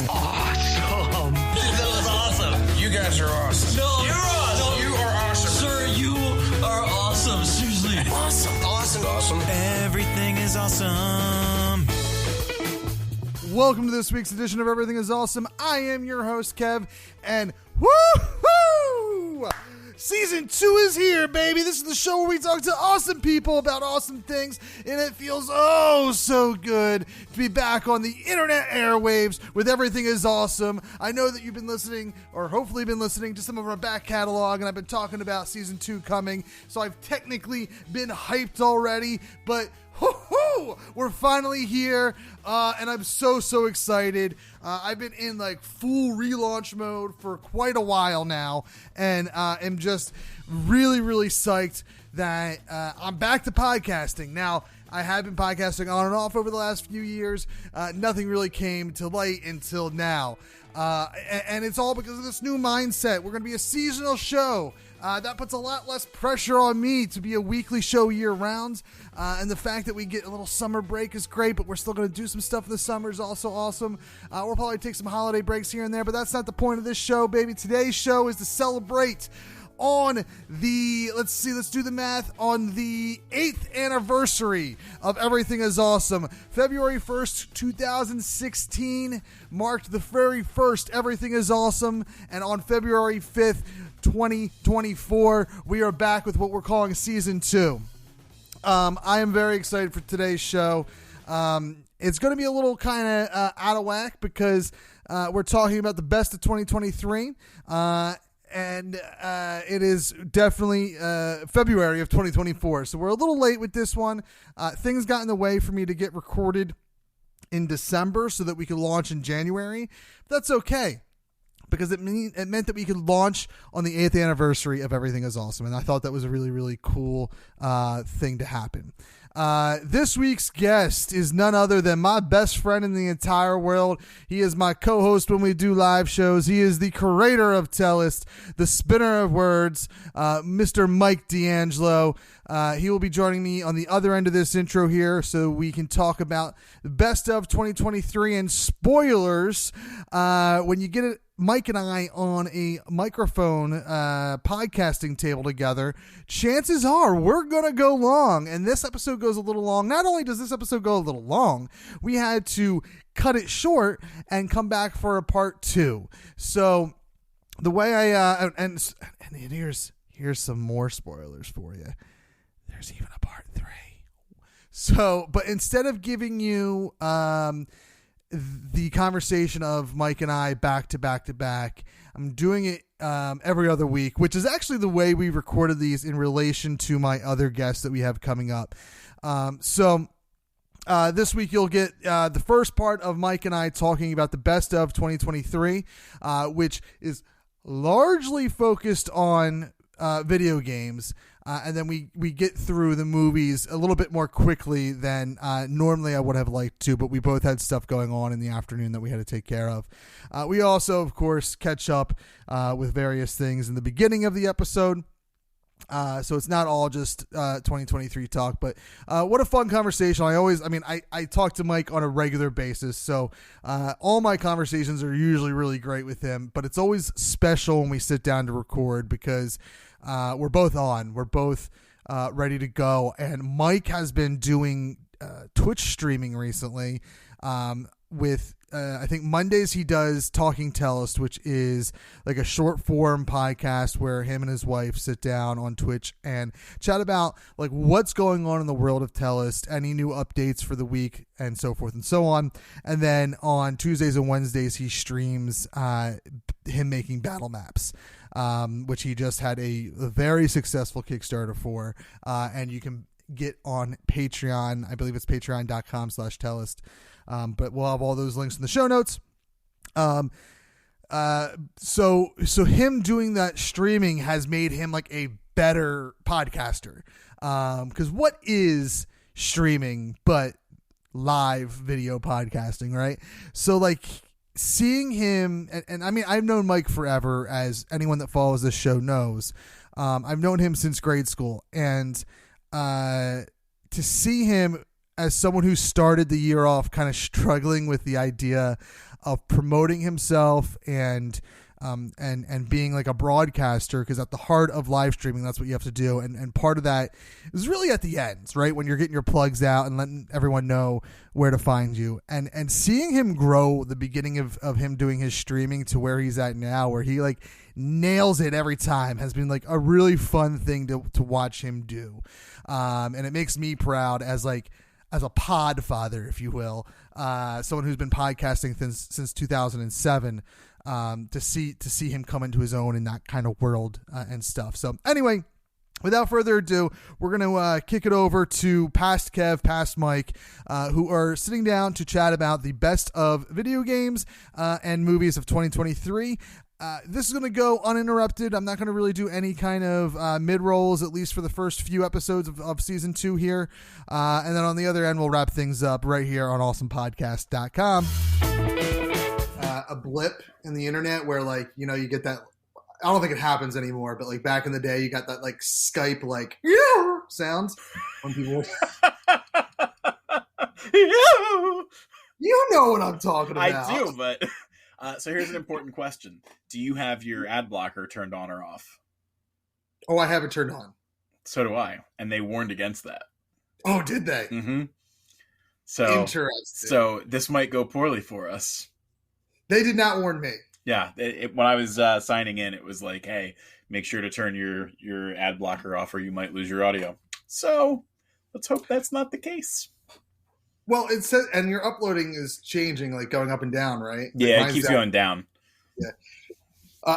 awesome. That was awesome. You guys are awesome. No, you're awesome. You are awesome. Sir, you are awesome. Seriously. Awesome. Awesome. Awesome. Everything is awesome. Welcome to this week's edition of Everything is Awesome. I am your host, Kev, and woohoo! Season 2 is here, baby. This is the show where we talk to awesome people about awesome things, and it feels oh so good to be back on the internet airwaves with Everything is Awesome. I know that you've been listening, or hopefully been listening, to some of our back catalog, and I've been talking about Season 2 coming, so I've technically been hyped already, but we're finally here, and I'm so excited. I've been in like full relaunch mode for quite a while now, and am just really psyched that I'm back to podcasting. Now, I have been podcasting on and off over the last few years. Nothing really came to light until now. And it's all because of this new mindset. We're going to be a seasonal show. That puts a lot less pressure on me to be a weekly show year-round. And the fact that we get a little summer break is great, but we're still going to do some stuff in the summer is also awesome. We'll probably take some holiday breaks here and there, but that's not the point of this show, baby. Today's show is to celebrate on the, let's do the math, on the 8th anniversary of Everything is Awesome. February 1st, 2016 marked the very first Everything is Awesome, and on February 5th, 2024, we are back with what we're calling Season 2. I am very excited for today's show. It's going to be a little kind of out of whack because we're talking about the best of 2023, and it is definitely February of 2024. So we're a little late with this one. Things got in the way for me to get recorded in December so that we could launch in January. But that's okay, because it meant that we could launch on the 8th anniversary of Everything is Awesome. And I thought that was a really cool thing to happen. This week's guest is none other than my best friend in the entire world. He is my co-host when we do live shows. He is the curator of Tellist, the spinner of words, Mr. Mike DeAngelo. He will be joining me on the other end of this intro here so we can talk about the best of 2023 and spoilers. When you get it, Mike and I on a microphone podcasting table together, chances are we're going to go long. And this episode goes a little long. Not only does this episode go a little long, we had to cut it short and come back for a part 2. So the way and here's some more spoilers for you. There's even a part 3. So, but instead of giving you the conversation of Mike and I back to back, I'm doing it every other week, which is actually the way we recorded these in relation to my other guests that we have coming up. So this week you'll get the first part of Mike and I talking about the best of 2023, which is largely focused on video games. And then we get through the movies a little bit more quickly than normally I would have liked to, but we both had stuff going on in the afternoon that we had to take care of. We also, of course, catch up with various things in the beginning of the episode. So it's not all just 2023 talk, but what a fun conversation. I talk to Mike on a regular basis, so all my conversations are usually really great with him, but it's always special when we sit down to record because we're both ready to go. And Mike has been doing Twitch streaming recently with I think Mondays he does Talking Tellist, which is like a short form podcast where him and his wife sit down on Twitch and chat about like what's going on in the world of Tellist, any new updates for the week, and so forth and so on. And then on Tuesdays and Wednesdays he streams him making battle maps, which he just had a very successful Kickstarter for, and you can get on Patreon. I believe it's patreon.com/Tellist. But we'll have all those links in the show notes. So him doing that streaming has made him like a better podcaster. Because what is streaming but live video podcasting, right? So like seeing him, and I mean, I've known Mike forever, as anyone that follows this show knows. I've known him since grade school, and to see him as someone who started the year off kind of struggling with the idea of promoting himself and being like a broadcaster, because at the heart of live streaming, that's what you have to do. And part of that is really at the ends, right? When you're getting your plugs out and letting everyone know where to find you. And seeing him grow, the beginning of him doing his streaming to where he's at now, where he like nails it every time, has been like a really fun thing to watch him do. And it makes me proud as a pod father, if you will, someone who's been podcasting since 2007, to see him come into his own in that kind of world and stuff. So anyway, without further ado, we're going to kick it over to Past Kev, Past Mike, who are sitting down to chat about the best of video games and movies of 2023. This is going to go uninterrupted. I'm not going to really do any kind of mid-rolls, at least for the first few episodes of Season 2 here. And then on the other end, we'll wrap things up right here on awesomepodcast.com. A blip in the internet where, like, you know, you get that. I don't think it happens anymore, but like back in the day, you got that like Skype like sounds when people. You know what I'm talking about. I do, but so here's an important question: do you have your ad blocker turned on or off? Oh, I have it turned on. So do I, and they warned against that. Oh, did they? Mm-hmm. So interesting. So this might go poorly for us. They did not warn me. Yeah, when I was signing in, it was like, hey, make sure to turn your ad blocker off or you might lose your audio. So let's hope that's not the case. Well, it says, and your uploading is changing, like going up and down, right? Like yeah, it keeps going down. Yeah.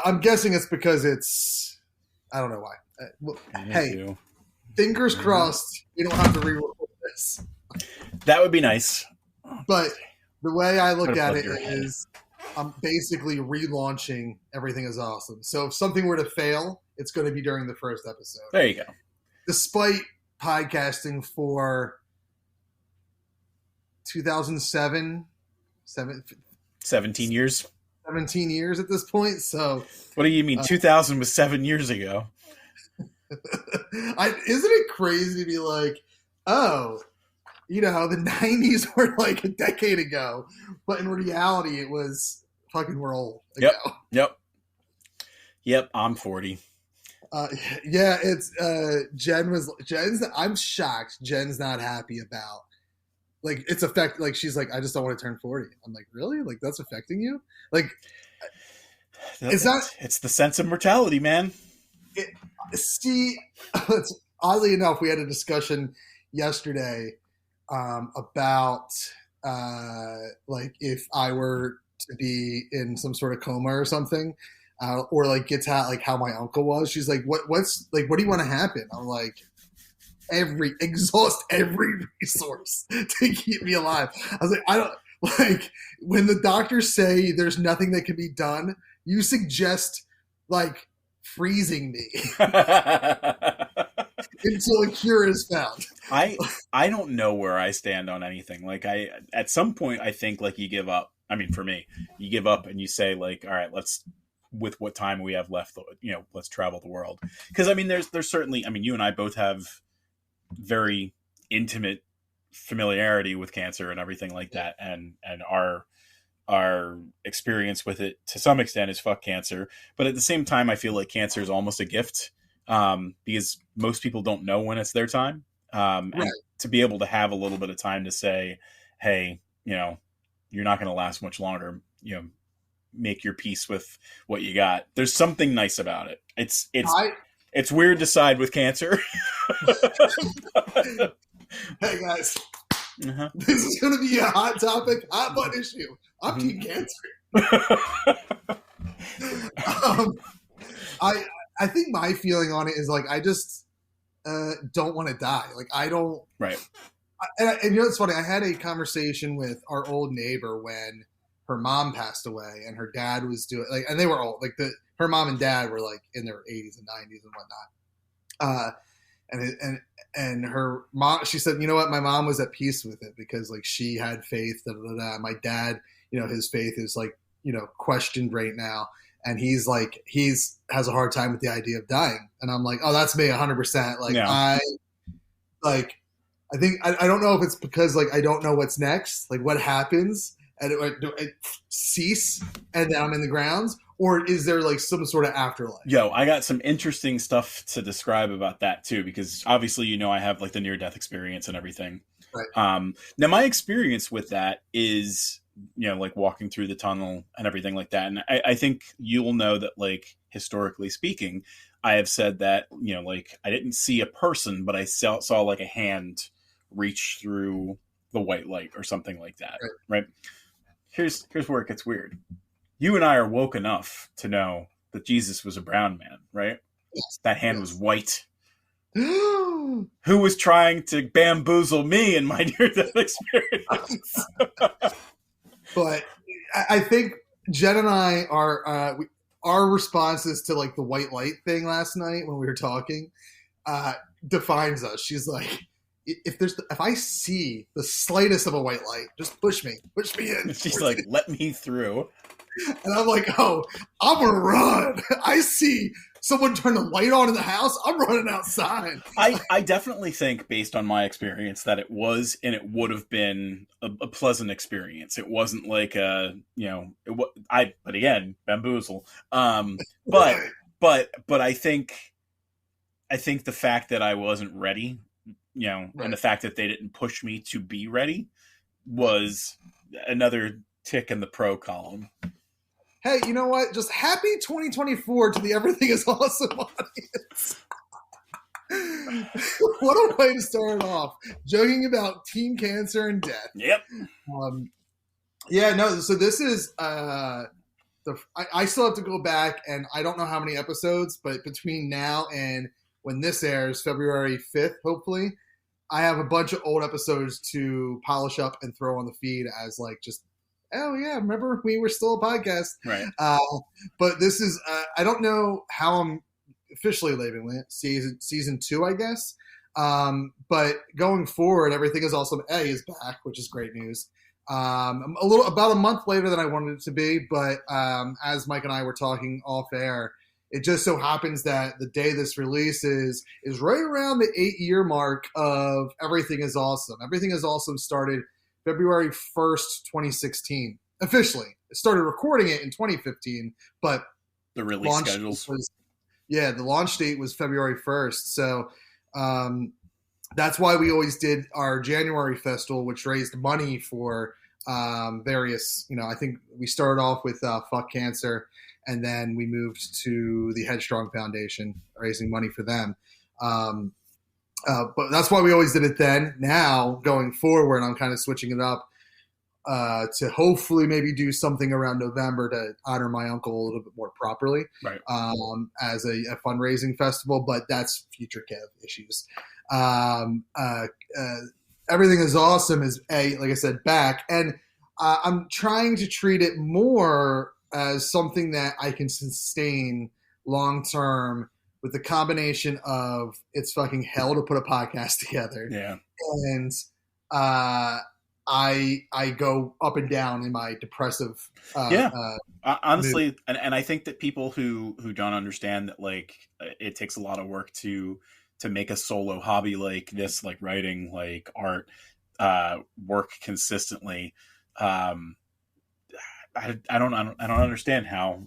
I'm guessing it's because it's, I don't know why. Hey, fingers crossed we don't have to re-record this. That would be nice. But the way I look at it is I'm basically relaunching Everything is Awesome. So if something were to fail, it's going to be during the first episode. There you go. Despite podcasting for 2007, 17 years. 17 years at this point. So what do you mean? 2000 was 7 years ago. Isn't it crazy to be like, oh, you know, the 90s were like a decade ago, but in reality, it was fucking we're old ago. Yep. I'm 40. Yeah, it's I'm shocked. Jen's not happy about, like, it's like, she's like, I just don't want to turn 40. I'm like, really? Like, that's affecting you? Like, it's the sense of mortality, man. Oddly enough, we had a discussion yesterday about like if I were to be in some sort of coma or something, or like gets out, like how my uncle was. She's like, what's like, what do you want to happen? I'm like, exhaust every resource to keep me alive. I was like, I don't like when the doctors say there's nothing that can be done, you suggest like freezing me until a cure is found. I don't know where I stand on anything. Like at some point I think like you give up. I mean, for me, you give up and you say like, all right, with what time we have left, you know, let's travel the world. Because I mean, there's certainly, I mean, you and I both have very intimate familiarity with cancer and everything like that, and our experience with it to some extent is fuck cancer. But at the same time, I feel like cancer is almost a gift, because most people don't know when it's their time. Right. And to be able to have a little bit of time to say, hey, you know, you're not going to last much longer, you know, make your peace with what you got. There's something nice about it. It's weird to side with cancer. Hey guys, This is going to be a hot topic, hot button issue. I'm team cancer. I think my feeling on it is like I just don't want to die. Like I don't. Right. And you know, it's funny. I had a conversation with our old neighbor when her mom passed away, and her dad was doing like, and they were old. Like her mom and dad were like in their 80s and 90s and whatnot. And her mom, she said, you know what, my mom was at peace with it because like she had faith. My dad, you know, his faith is like, you know, questioned right now, and he's has a hard time with the idea of dying. And I'm like, oh, that's me 100%. Like yeah. I think I don't know if it's because like I don't know what's next, like what happens, and it cease, and then I'm in the grounds, or is there like some sort of afterlife? Yo, I got some interesting stuff to describe about that too, because obviously, I have like the near-death experience and everything. Right. Now my experience with that is, like walking through the tunnel and everything like that. And I think you'll know that, like, historically speaking, I have said that, like, I didn't see a person, but I saw like a hand reach through the white light or something like that. Right. Here's where it gets weird. You and I are woke enough to know that Jesus was a brown man, right? Yes. That hand was white. Who was trying to bamboozle me in my near-death experience? But I think Jen and I are our responses to like the white light thing last night when we were talking defines us. She's like, if I see the slightest of a white light, just push me in. She's like, let me through. And I'm like, oh, I'm gonna run. I see someone turn the light on in the house, I'm running outside. I definitely think, based on my experience, that it was, and it would have been a pleasant experience. It wasn't like but again, bamboozle. But I think the fact that I wasn't ready, right, and the fact that they didn't push me to be ready was another tick in the pro column. Hey, you know what? Just happy 2024 to the Everything is Awesome audience. What a way to start it off. Joking about teen cancer and death. Yep. So this is I still have to go back, and I don't know how many episodes, but between now and when this airs, February 5th, hopefully, I have a bunch of old episodes to polish up and throw on the feed as like just, oh yeah, remember we were still a podcast. Right. But this is, I don't know how I'm officially labeling it, season 2, I guess. But going forward, Everything is Awesome A is back, which is great news. About a month later than I wanted it to be, but as Mike and I were talking off air, it just so happens that the day this releases is right around the 8-year mark of Everything is Awesome. Everything is Awesome started February 1st, 2016. Officially. It started recording it in 2015, but the release schedules the launch date was February 1st. So that's why we always did our January festival, which raised money for various, I think we started off with Fuck Cancer, and then we moved to the Headstrong Foundation, raising money for them. But that's why we always did it then. Now, going forward, I'm kind of switching it up to hopefully maybe do something around November to honor my uncle a little bit more properly, right? As a fundraising festival, but that's future Kev issues. Everything is Awesome is, like I said, back. And I'm trying to treat it more as something that I can sustain long-term, with the combination of it's fucking hell to put a podcast together. Yeah. And I go up and down in my depressive honestly, and I think that people who don't understand that, like, it takes a lot of work to make a solo hobby like this, like writing, like art, work consistently. I don't understand how,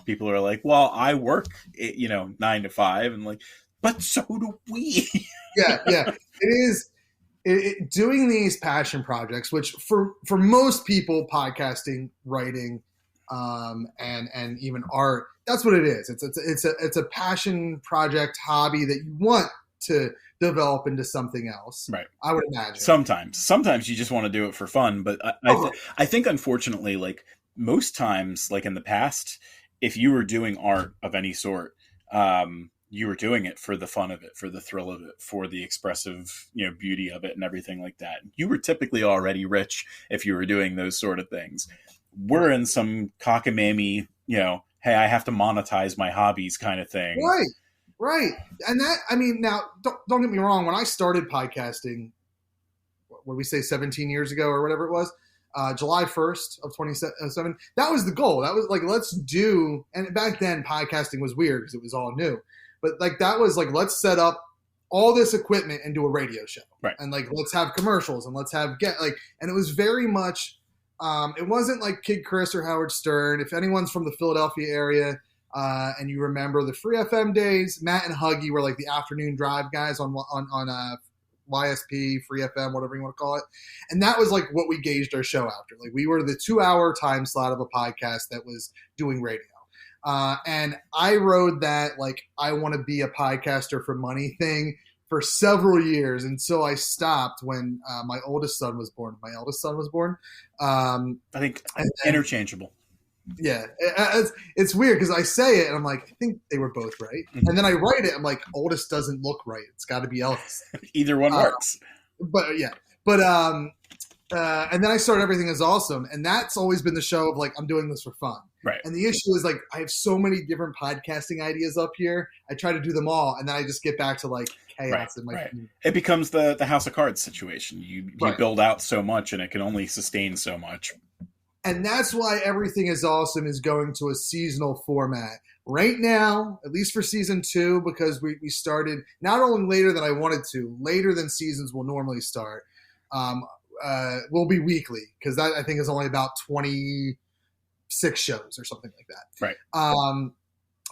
people are like, well, I work, 9 to 5, and like, but so do we. Yeah. It is doing these passion projects, which for most people, podcasting, writing, and even art, that's what it is. It's a passion project, hobby that you want to develop into something else. Right. I would imagine. Sometimes you just want to do it for fun, but I think unfortunately, like, most times, like in the past, if you were doing art of any sort, you were doing it for the fun of it, for the thrill of it, for the expressive, beauty of it and everything like that. You were typically already rich if you were doing those sort of things. We're in some cockamamie, hey, I have to monetize my hobbies kind of thing. Right. And that, I mean, now, don't get me wrong. When I started podcasting, what did we say, 17 years ago or whatever it was, July 1st of 2007, that was the goal. That was like, let's do, and back then podcasting was weird because it was all new. But like, that was like, let's set up all this equipment and do a radio show. Right. And like, let's have commercials and let's have and it was very much, it wasn't like Kid Chris or Howard Stern. If anyone's from the Philadelphia area, and you remember the Free FM days, Matt and Huggy were like the afternoon drive guys on YSP, Free FM, whatever you want to call it. And that was like what we gauged our show after. Like we were the 2-hour time slot of a podcast that was doing radio. And I rode that like I want to be a podcaster for money thing for several years until I stopped when my oldest son was born. I think interchangeable. Yeah, it's weird because I say it and I'm like, I think they were both right. Mm-hmm. And then I write it, I'm like, oldest doesn't look right. It's got to be Elvis. Either one works. And then I started Everything Is Awesome, and that's always been the show of like, I'm doing this for fun. Right. And the issue is like, I have so many different podcasting ideas up here. I try to do them all, and then I just get back to like chaos in my community. It becomes the House of Cards situation. You build out so much, and it can only sustain so much. And that's why Everything Is Awesome is going to a seasonal format. Right now, at least for season 2, because we started not only later than I wanted to, later than seasons will normally start, will be weekly, because that I think is only about 26 shows or something like that. Right.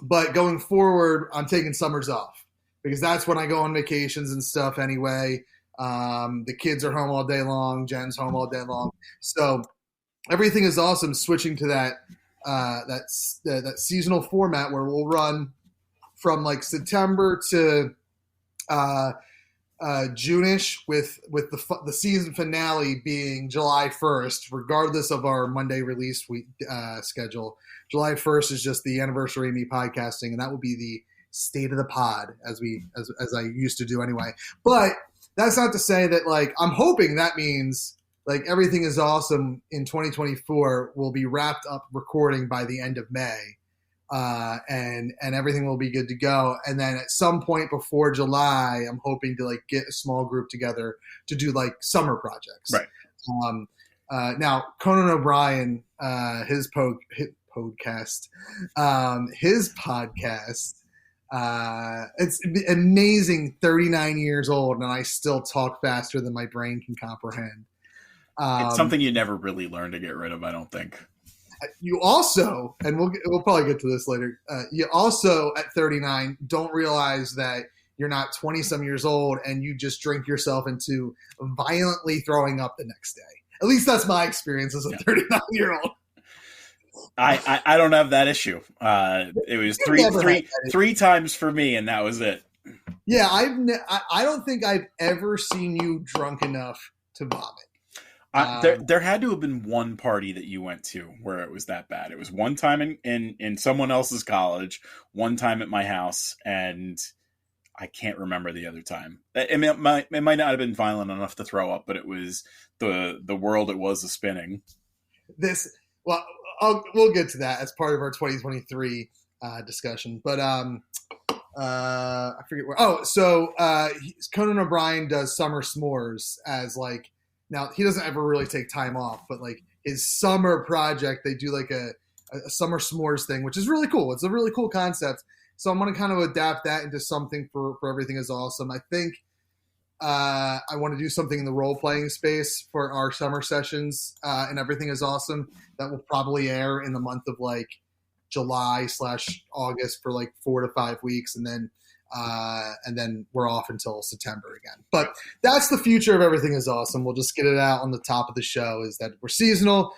But going forward, I'm taking summers off, because that's when I go on vacations and stuff anyway. The kids are home all day long. Jen's home all day long. So Everything Is Awesome switching to that seasonal format where we'll run from like September to June-ish with the season finale being July 1st, regardless of our Monday release week schedule. July 1st is just the anniversary of me podcasting, and that will be the state of the pod as I used to do anyway. But that's not to say that like I'm hoping that means like Everything Is Awesome in 2024 will be wrapped up recording by the end of May, and everything will be good to go. And then at some point before July, I'm hoping to like get a small group together to do like summer projects. Right. Now Conan O'Brien, his podcast, it's amazing. 39 years old, and I still talk faster than my brain can comprehend. It's something you never really learn to get rid of, I don't think. You also, and we'll probably get to this later, you also at 39 don't realize that you're not 20-some years old and you just drink yourself into violently throwing up the next day. At least that's my experience as a 39-year-old. I don't have that issue. It was three times for me, and that was it. Yeah, I don't think I've ever seen you drunk enough to vomit. There had to have been one party that you went to where it was that bad. It was one time in someone else's college, one time at my house, and I can't remember the other time. It might not have been violent enough to throw up, but it was the world it was spinning. We'll get to that as part of our 2023 discussion. But I forget where. Conan O'Brien does Summer S'mores as like. Now, he doesn't ever really take time off, but like his summer project, they do like a summer s'mores thing, which is really cool. It's a really cool concept. So I'm going to kind of adapt that into something for Everything Is Awesome. I think I want to do something in the role-playing space for our summer sessions, and Everything Is Awesome. That will probably air in the month of like July/August for like 4 to 5 weeks, and then we're off until September again. But that's the future of Everything Is Awesome. We'll just get it out on the top of the show is that we're seasonal.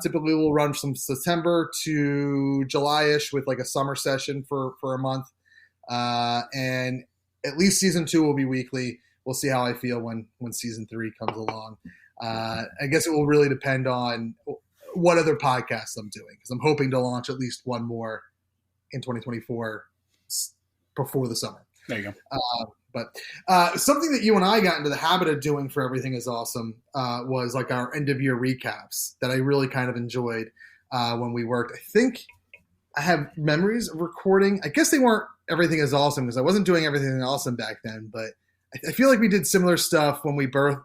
Typically we'll run from September to July-ish with like a summer session for a month. And at least season 2 will be weekly. We'll see how I feel when season 3 comes along. I guess it will really depend on what other podcasts I'm doing, because I'm hoping to launch at least one more in 2024 before the summer. There you go. But something that you and I got into the habit of doing for Everything Is Awesome was like our end of year recaps that I really kind of enjoyed when we worked. I think I have memories of recording. I guess they weren't Everything Is Awesome because I wasn't doing Everything Is Awesome back then, but I feel like we did similar stuff when we both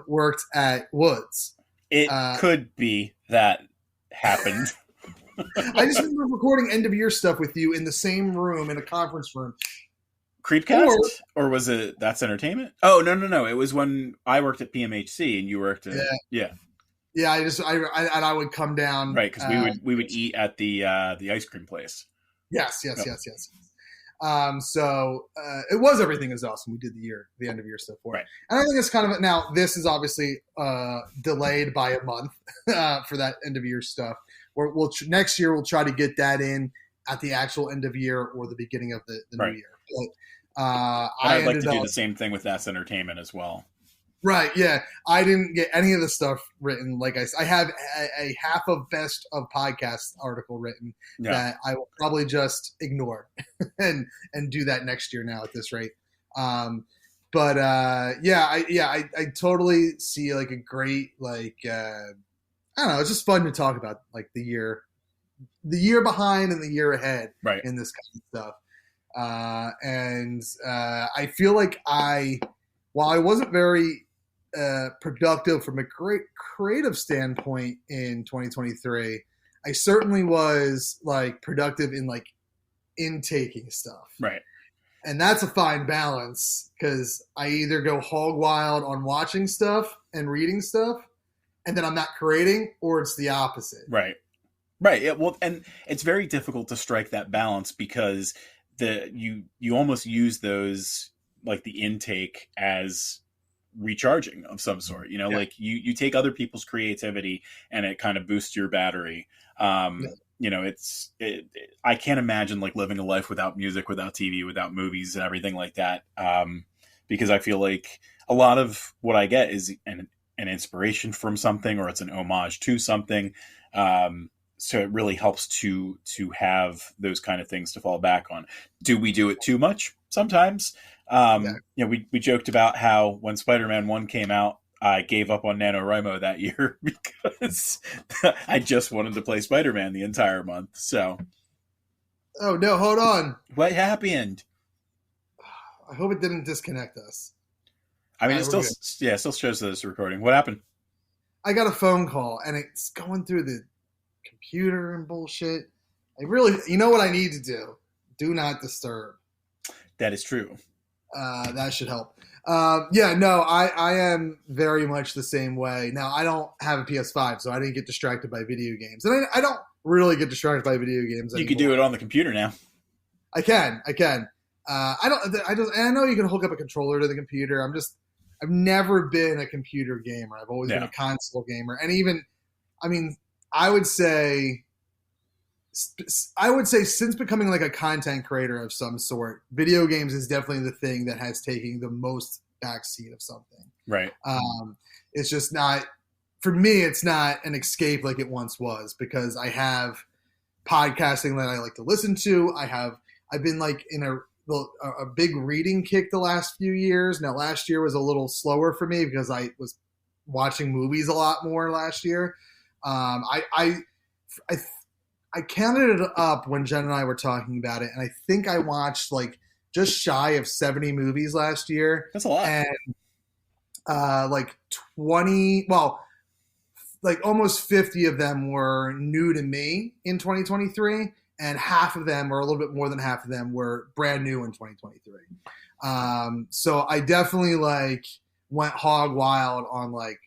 worked at Woods. It could be that happened. I just remember recording end of year stuff with you in the same room in a conference room. Creepcast, or was it That's Entertainment? Oh, no. It was when I worked at PMHC and you worked at Yeah. I would come down, right, because we would eat at the ice cream place. Yes. So it was Everything Is Awesome. We did the end of year stuff for it. Right. And I think it's kind of now. This is obviously delayed by a month for that end of year stuff. Next year we'll try to get that in at the actual end of year or the beginning of the new year. But I'd like to do the same thing with That's Entertainment as well. Right, yeah. I didn't get any of the stuff written. Like I have a half of Best of Podcasts article written that I will probably just ignore and do that next year now at this rate. I totally see like a great I don't know. It's just fun to talk about like the year behind and the year ahead in this kind of stuff. I feel like while I wasn't very productive from a great creative standpoint in 2023, I certainly was like productive in like intaking stuff. Right. And that's a fine balance because I either go hog wild on watching stuff and reading stuff and then I'm not creating, or it's the opposite. Right. Right. Yeah, well, and it's very difficult to strike that balance because you almost use those, like the intake, as recharging of some sort, like you take other people's creativity and it kind of boosts your battery. I can't imagine like living a life without music, without TV, without movies and everything like that. Because I feel like a lot of what I get is an inspiration from something, or it's an homage to something. So it really helps to have those kind of things to fall back on. Do we do it too much? Sometimes. We joked about how when Spider-Man 1 came out, I gave up on NaNoWriMo that year because I just wanted to play Spider-Man the entire month. So, oh no, hold on. What happened? I hope it didn't disconnect us. I mean, it still shows that it's recording. What happened? I got a phone call and it's going through the computer and bullshit. You know what I need to do? Do not disturb. That is true. That should help. I am very much the same way. Now, I don't have a PS5, so I didn't get distracted by video games. And I don't really get distracted by video games anymore. You can do it on the computer now. I can. I know you can hook up a controller to the computer. I've never been a computer gamer. I've always been a console gamer. And even, I would say since becoming like a content creator of some sort, video games is definitely the thing that has taken the most backseat of something. Right. It's just not, for me, it's not an escape like it once was, because I have podcasting that I like to listen to. I've been like in a big reading kick the last few years. Now, last year was a little slower for me because I was watching movies a lot more last year. I counted it up when Jen and I were talking about it, and I think I watched like just shy of 70 movies last year. That's a lot. And like 20, like almost 50 of them were new to me in 2023, and half of them, or a little bit more than half of them, were brand new in 2023. So I definitely like went hog wild on like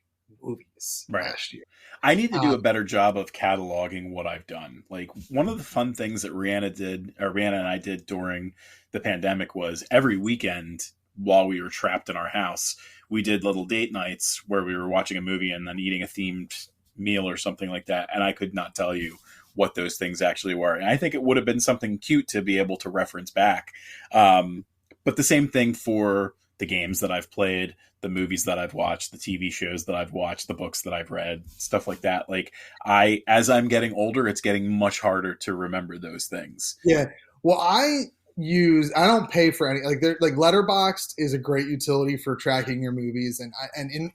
movies last year. I need to do a better job of cataloging what I've done. Like, one of the fun things that Rihanna and I did during the pandemic was every weekend while we were trapped in our house, we did little date nights where we were watching a movie and then eating a themed meal or something like that. And I could not tell you what those things actually were. And I think it would have been something cute to be able to reference back. But the same thing for the games that I've played, the movies that I've watched, the TV shows that I've watched, the books that I've read, stuff like that. Like, as I'm getting older, it's getting much harder to remember those things. Yeah. Well, I don't pay for any, like Letterboxd is a great utility for tracking your movies and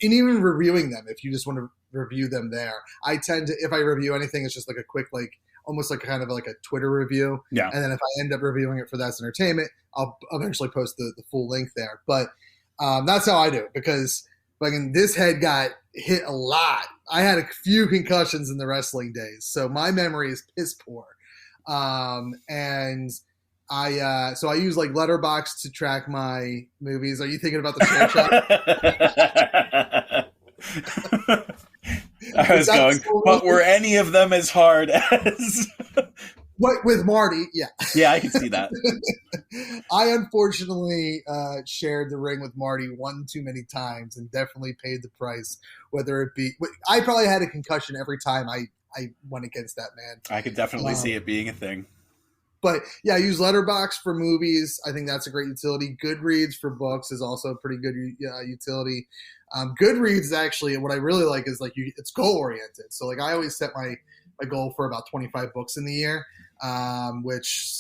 even reviewing them. If you just want to review them there, I tend to, if I review anything, it's just like a quick, like almost like kind of like a Twitter review. Yeah. And then if I end up reviewing it for That's Entertainment, I'll eventually post the full link there. But that's how I do it, because like this head got hit a lot. I had a few concussions in the wrestling days, so my memory is piss poor. And I use like Letterboxd to track my movies. Are you thinking about the chair shot? I was going, but were any of them as hard as... What, with Marty? Yeah. Yeah, I can see that. I unfortunately shared the ring with Marty one too many times and definitely paid the price, whether it be... I probably had a concussion every time I went against that man. I could definitely see it being a thing. But yeah, I use Letterboxd for movies. I think that's a great utility. Goodreads for books is also a pretty good utility. Goodreads is actually, what I really like is like it's goal oriented. So like I always set my goal for about 25 books in the year, which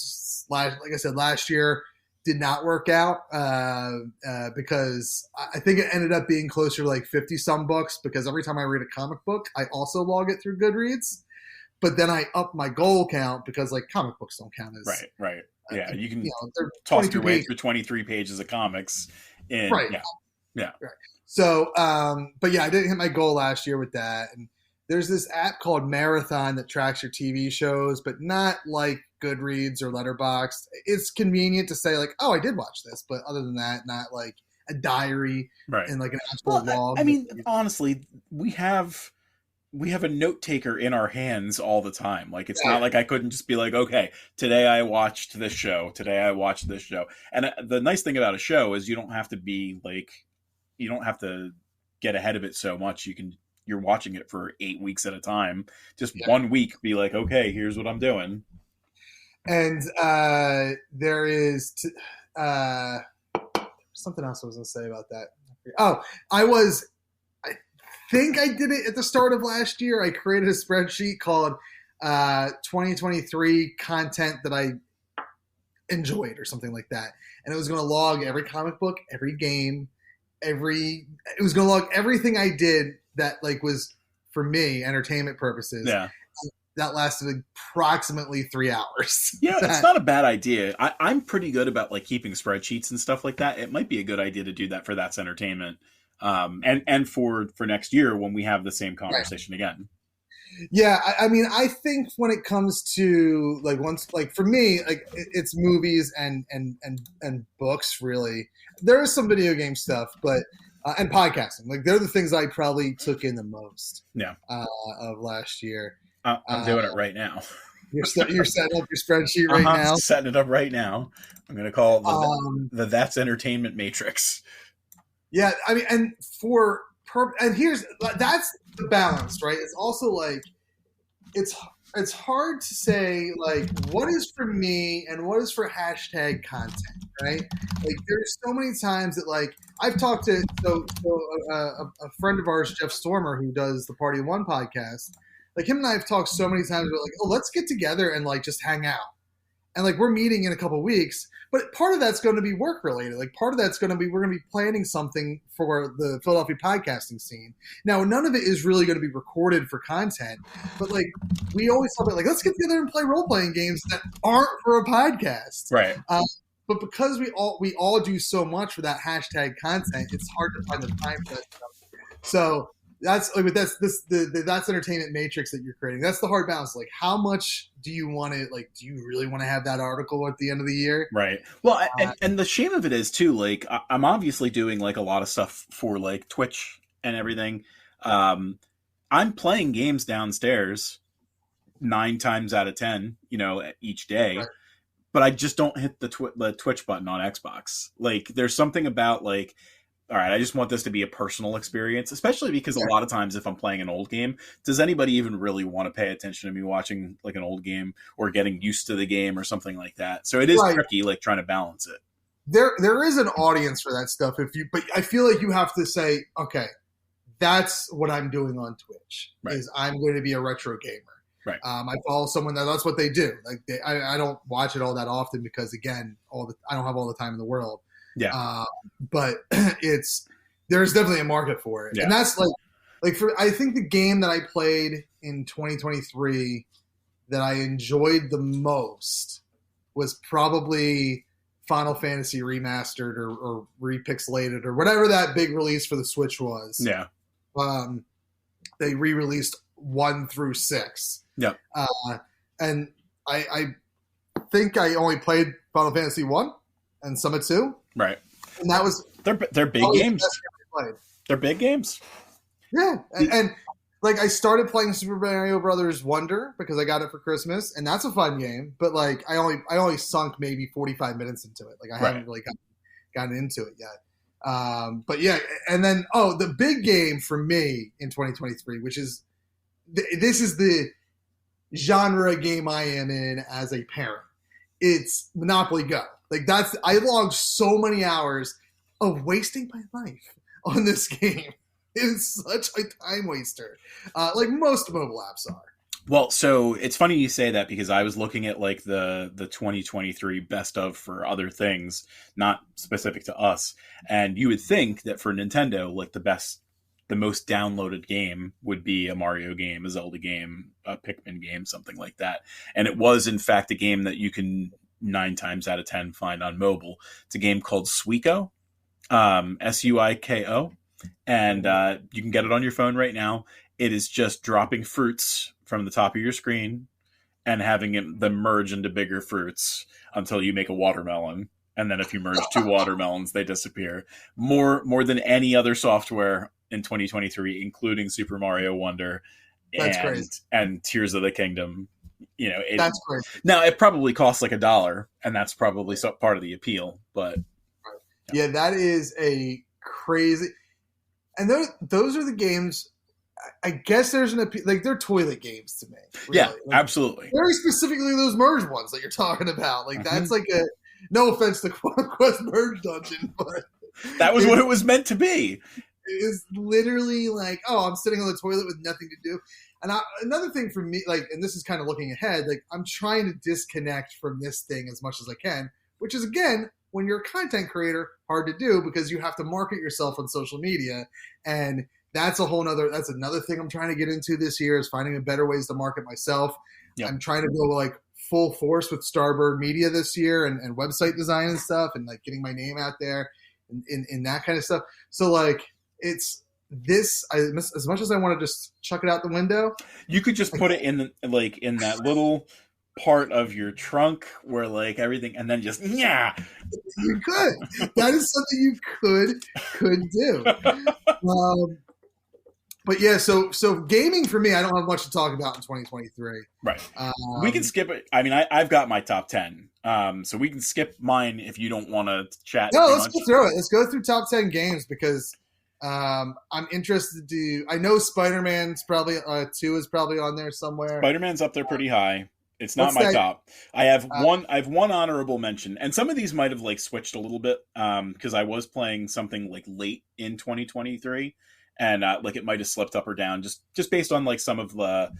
like I said, last year did not work out because I think it ended up being closer to like 50 some books, because every time I read a comic book, I also log it through Goodreads. But then I up my goal count because like comic books don't count as right. Yeah, you can they're toss your way pages. through 23 pages of comics. And, Right. Yeah. Right. So, but yeah, I didn't hit my goal last year with that. And there's this app called Marathon that tracks your TV shows, but not like Goodreads or Letterboxd. It's convenient to say like, oh, I did watch this, but other than that, not like a diary and like an actual log. I mean, honestly, we have a note taker in our hands all the time. Like, it's not like I couldn't just be like, okay, today I watched this show. Today I watched this show. And the nice thing about a show is you don't have to get ahead of it so much. You're watching it for 8 weeks at a time. Just 1 week, be like, okay, here's what I'm doing. And there is something else I was going to say about that. Oh, I think I did it at the start of last year. I created a spreadsheet called 2023 content that I enjoyed or something like that. And it was going to log every comic book, every game, it was going to log everything I did that like was for me entertainment purposes. Yeah. That lasted approximately 3 hours. Yeah, it's not a bad idea. I'm pretty good about like keeping spreadsheets and stuff like that. It might be a good idea to do that for That's Entertainment. And for next year when we have the same conversation again. Yeah, I mean, I think when it comes to like for me, like it's movies and books. Really, there is some video game stuff, but and podcasting. Like they're the things I probably took in the most. Yeah. Of last year. I'm doing it right now. You're setting up your spreadsheet right now. Setting it up right now. I'm going to call it the That's Entertainment Matrix. Yeah, I mean, and that's the balance, right? It's also like it's hard to say like what is for me and what is for hashtag content, right? Like there's so many times that like I've talked to a friend of ours, Jeff Stormer, who does the Party of One podcast. Like him and I have talked so many times about like, oh, let's get together and like just hang out. And like we're meeting in a couple of weeks, but part of that's going to be work related. Like part of that's going to be, we're going to be planning something for the Philadelphia podcasting scene. Now, none of it is really going to be recorded for content, but like we always talk about like, let's get together and play role playing games that aren't for a podcast. Right. But because we all do so much for that hashtag content, it's hard to find the time for that stuff. So that's entertainment matrix that you're creating. That's the hard balance. Like, how much do you want to, like, do you really want to have that article at the end of the year? Right. Well, and the shame of it is too, like, I'm obviously doing like a lot of stuff for like Twitch and everything. I'm playing games downstairs 9 times out of 10, each day. Right. But I just don't hit the Twitch button on Xbox. Like, there's something about like, all right, I just want this to be a personal experience, especially because a lot of times if I'm playing an old game, does anybody even really want to pay attention to me watching like an old game or getting used to the game or something like that? So it is tricky, like trying to balance it. There is an audience for that stuff. But I feel like you have to say, okay, that's what I'm doing on Twitch. Right. Is I'm going to be a retro gamer. Right. I follow someone that's what they do. Like I don't watch it all that often because again, I don't have all the time in the world. Yeah. But there's definitely a market for it. Yeah. And that's I think the game that I played in 2023 that I enjoyed the most was probably Final Fantasy Remastered or Repixelated or whatever that big release for the Switch was. Yeah. they re-released 1 through 6. Yep. And I think I only played Final Fantasy 1 and Summit 2. Right. And that was They're big probably games. the best game I played. They're big games. Yeah. And like I started playing Super Mario Brothers Wonder because I got it for Christmas, and that's a fun game. But like I only sunk maybe 45 minutes into it. Like I haven't really gotten into it yet. But yeah, and then the big game for me in 2023, which is this is the genre game I am in as a parent. It's Monopoly Go. Like I logged so many hours of wasting my life on this game. It's such a time waster, like most mobile apps are. Well, so it's funny you say that because I was looking at like the 2023 best of for other things, not specific to us. And you would think that for Nintendo, like the most downloaded game would be a Mario game, a Zelda game, a Pikmin game, something like that. And it was in fact a game that you can 9 times out of 10 find on mobile. It's a game called Suiko, Suiko. And you can get it on your phone right now. It is just dropping fruits from the top of your screen and having them merge into bigger fruits until you make a watermelon. And then if you merge 2 watermelons, they disappear. More than any other software in 2023, including Super Mario Wonder and Tears of the Kingdom. That's crazy. Now, it probably costs like $1, and that's probably part of the appeal. But yeah, that is a crazy... And those are the games. I guess there's they're toilet games to me. Really. Yeah, absolutely. Very specifically those merge ones that you're talking about. Like that's like no offense to Quest Merge Dungeon, but that was what it was meant to be. It is literally like, I'm sitting on the toilet with nothing to do. And another thing for me, like, and this is kind of looking ahead, like I'm trying to disconnect from this thing as much as I can, which is again, when you're a content creator, hard to do because you have to market yourself on social media. And that's another thing I'm trying to get into this year is finding better ways to market myself. Yep. I'm trying to go like full force with Starbird Media this year and website design and stuff and like getting my name out there in that kind of stuff. So like it's this, as much as I want to just chuck it out the window. You could just put it in that little part of your trunk where like everything and then just you could. That is something you could do. But yeah, so gaming for me, I don't have much to talk about in 2023. Right. We can skip it. I mean, I've got my top 10. So we can skip mine if you don't want to chat. No, let's go through it. Let's go through top 10 games because I'm interested to. I know Spider-Man's probably 2 is probably on there somewhere. Spider-Man's up there pretty high. It's not my top. I have one honorable mention, and some of these might have like switched a little bit because I was playing something like late in 2023, and like it might have slipped up or down just based on like some of the.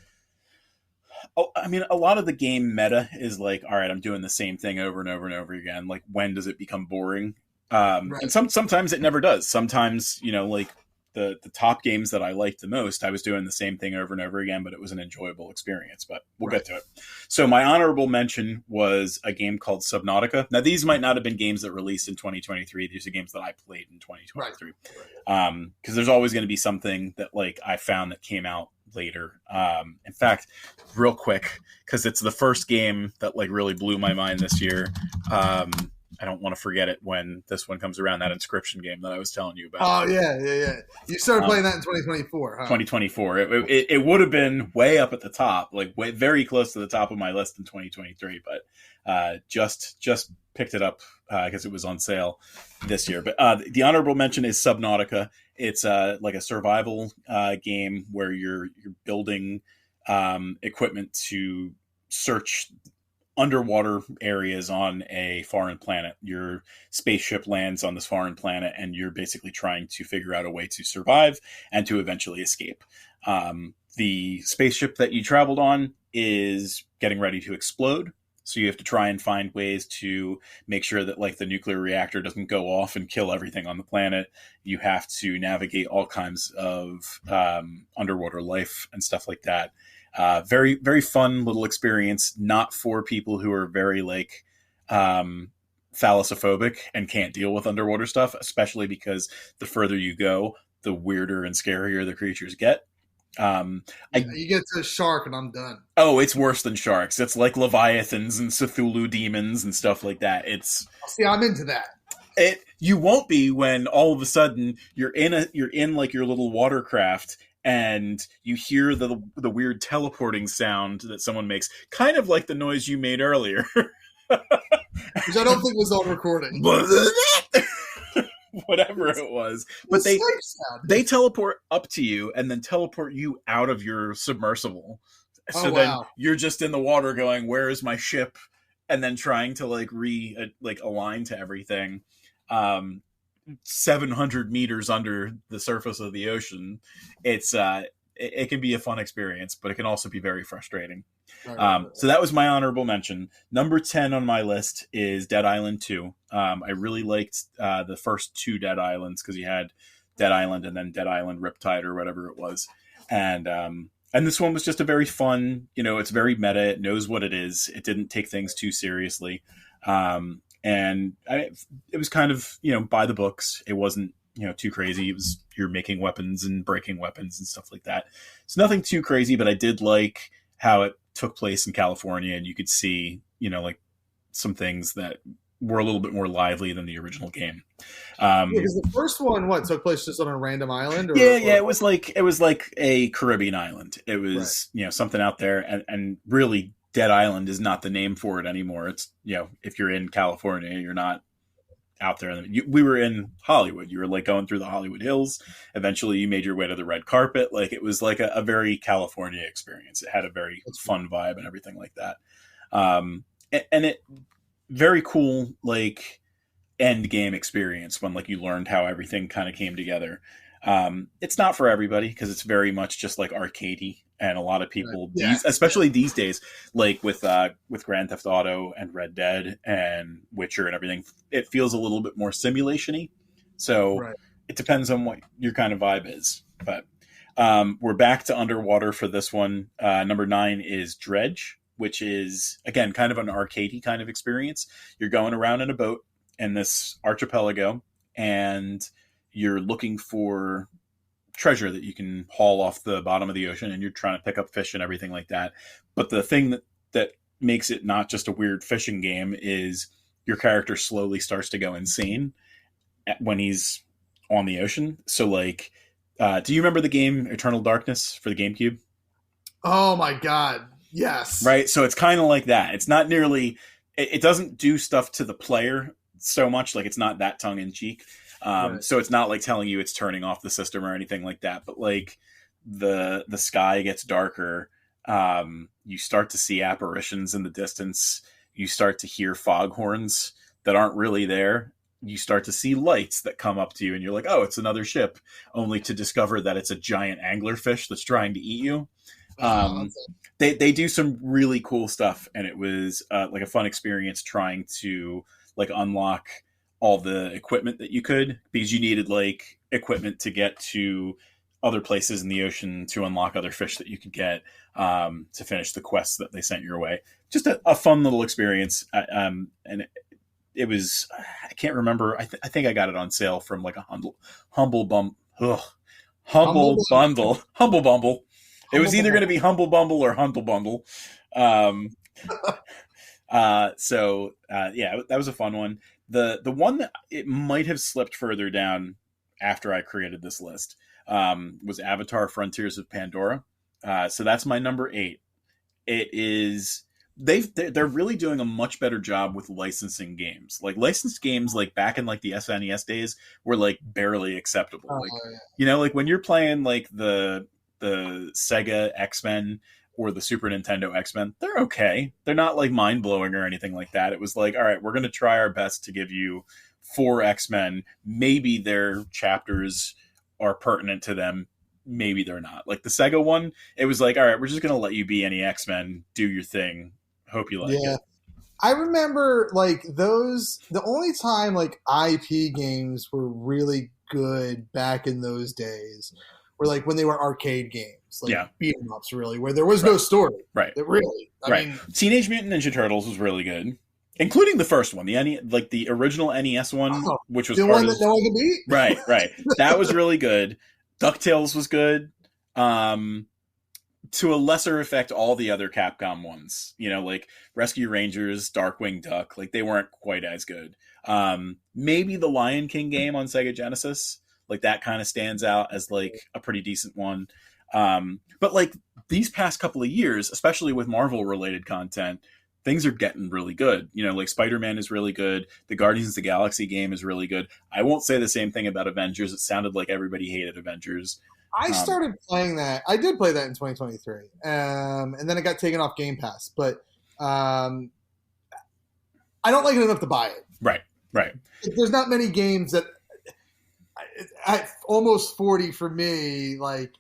I mean, a lot of the game meta is like, all right, I'm doing the same thing over and over and over again. Like, when does it become boring? Right. And sometimes it never does. Sometimes, like the top games that I liked the most, I was doing the same thing over and over again, but it was an enjoyable experience. But we'll get to it. So my honorable mention was a game called Subnautica. Now, these might not have been games that released in 2023. These are games that I played in 2023. Because there's always going to be something that like I found that came out later. In fact, real quick, because it's the first game that like really blew my mind this year. I don't want to forget it when this one comes around, that Inscription game that I was telling you about. Oh, yeah. You started playing that in 2024, huh? 2024. It would have been way up at the top, like very close to the top of my list in 2023, but just picked it up because it was on sale this year. But the honorable mention is Subnautica. It's like a survival game where you're building equipment to search underwater areas on a foreign planet. Your spaceship lands on this foreign planet and you're basically trying to figure out a way to survive and to eventually escape. The spaceship that you traveled on is getting ready to explode. So you have to try and find ways to make sure that like the nuclear reactor doesn't go off and kill everything on the planet. You have to navigate all kinds of underwater life and stuff like that. Very, very fun little experience, not for people who are very like thalassophobic and can't deal with underwater stuff, especially because the further you go, the weirder and scarier the creatures get. You get to a shark and I'm done. Oh, it's worse than sharks. It's like leviathans and Cthulhu demons and stuff like that. See, I'm into that. You won't be when all of a sudden you're in like your little watercraft and you hear the weird teleporting sound that someone makes, kind of like the noise you made earlier. Which I don't think was on recording. Whatever it was. But they teleport up to you and then teleport you out of your submersible. So then you're just in the water going, where is my ship? And then trying to align to everything. 700 meters under the surface of the ocean. It can be a fun experience, but it can also be very frustrating. So that was my honorable mention. Number 10 on my list is Dead Island 2. I really liked the first two Dead Islands because you had Dead Island and then Dead Island Riptide or whatever it was. And this one was just a very fun, it's very meta. It knows what it is. It didn't take things too seriously. And it was kind of, by the books. It wasn't, too crazy. It was, you're making weapons and breaking weapons and stuff like that. It's nothing too crazy, but I did like how it took place in California, and you could see, like some things that were a little bit more lively than the original game. Because the first one, took place just on a random island? It was like a Caribbean island. It was, something out there, and really Dead Island is not the name for it anymore. It's, if you're in California, you're not out there. We were in Hollywood. You were like going through the Hollywood Hills. Eventually you made your way to the red carpet. Like, it was like a very California experience. It had a very fun vibe and everything like that. And it very cool, like, end game experience when like you learned how everything kind of came together. It's not for everybody because it's very much just like arcadey, and a lot of people, especially these days, like with Grand Theft Auto and Red Dead and Witcher and everything, it feels a little bit more simulation-y. So it depends on what your kind of vibe is. But we're back to underwater for this one. Number 9 is Dredge, which is, again, kind of an arcadey kind of experience. You're going around in a boat in this archipelago, and you're looking for treasure that you can haul off the bottom of the ocean, and you're trying to pick up fish and everything like that. But the thing that makes it not just a weird fishing game is your character slowly starts to go insane when he's on the ocean. So like, do you remember the game Eternal Darkness for the GameCube? Oh my God. Yes. Right. So it's kind of like that. It's not nearly, it doesn't do stuff to the player so much. Like, it's not that tongue in cheek. So it's not like telling you it's turning off the system or anything like that, but like the sky gets darker. You start to see apparitions in the distance. You start to hear foghorns that aren't really there. You start to see lights that come up to you, and you're like, oh, it's another ship, only to discover that it's a giant anglerfish that's trying to eat you. They do some really cool stuff, and it was like a fun experience trying to like unlock all the equipment that you could, because you needed like equipment to get to other places in the ocean to unlock other fish that you could get to finish the quests that they sent your way. Just a fun little experience. And it was, I can't remember. I think I got it on sale from like a Humble Bumble. It was either going to be Humble Bumble or Humble Bundle. So that was a fun one. The one that it might have slipped further down after I created this list was Avatar: Frontiers of Pandora. So that's my number 8. It is they're really doing a much better job with licensing games. Like, licensed games like back in like the SNES days were like barely acceptable. Like when you're playing like the Sega X-Men or the Super Nintendo X-Men, they're okay. They're not like mind-blowing or anything like that. It was like, all right, we're going to try our best to give you 4 X-Men. Maybe their chapters are pertinent to them. Maybe they're not. Like the Sega one, it was like, all right, we're just going to let you be any X-Men. Do your thing. Hope you like it. I remember like the only time like IP games were really good back in those days were like when they were arcade games. Like beat 'em ups, really, where there was no story. Right. Really. I mean, Teenage Mutant Ninja Turtles was really good, including the first one, the original NES one, which was the one that no one could beat. Right. That was really good. DuckTales was good. To a lesser effect, all the other Capcom ones, like Rescue Rangers, Darkwing Duck, like they weren't quite as good. Maybe the Lion King game on Sega Genesis, like that kind of stands out as like a pretty decent one. But like these past couple of years, especially with Marvel related content, things are getting really good. Like Spider-Man is really good. The Guardians of the Galaxy game is really good. I won't say the same thing about Avengers. It sounded like everybody hated Avengers. I started playing that. I did play that in 2023, and then it got taken off Game Pass. But I don't like it enough to buy it. Right. There's not many games that at almost 40 for me. Like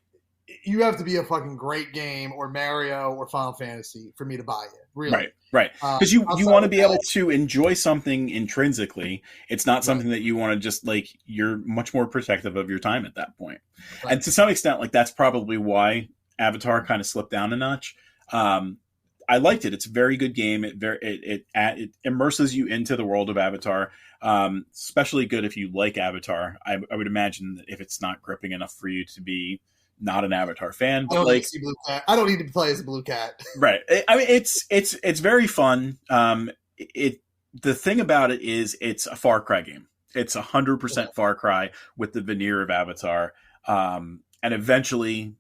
you have to be a fucking great game, or Mario, or Final Fantasy for me to buy it. Really. Right. Because you want to be able to enjoy something intrinsically. It's not something that you want to just like, you're much more protective of your time at that point. Right. And to some extent, like that's probably why Avatar kind of slipped down a notch. I liked it. It's a very good game. It immerses you into the world of Avatar. Especially good if you like Avatar. I would imagine that if it's not gripping enough for you to be not an Avatar fan, but I don't need to play as a blue cat. Right. I mean, it's very fun. The thing about it is it's a Far Cry game. It's 100% Far Cry with the veneer of Avatar. And eventually,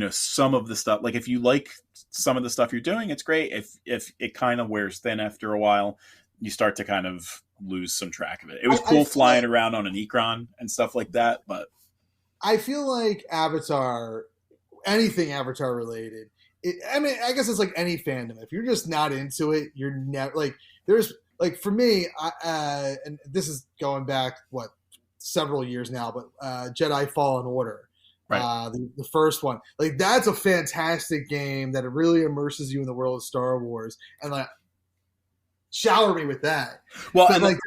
some of the stuff, like if you like some of the stuff you're doing, it's great. If it kind of wears thin after a while, you start to kind of lose some track of it. It was cool flying around on an Ikran and stuff like that, but I feel like Avatar, anything Avatar related, I guess it's like any fandom. If you're just not into it, you're never like. There's like for me, and this is going back several years now, but Jedi Fallen Order, right. The first one, like that's a fantastic game that it really immerses you in the world of Star Wars, and like shower me with that. Well, and like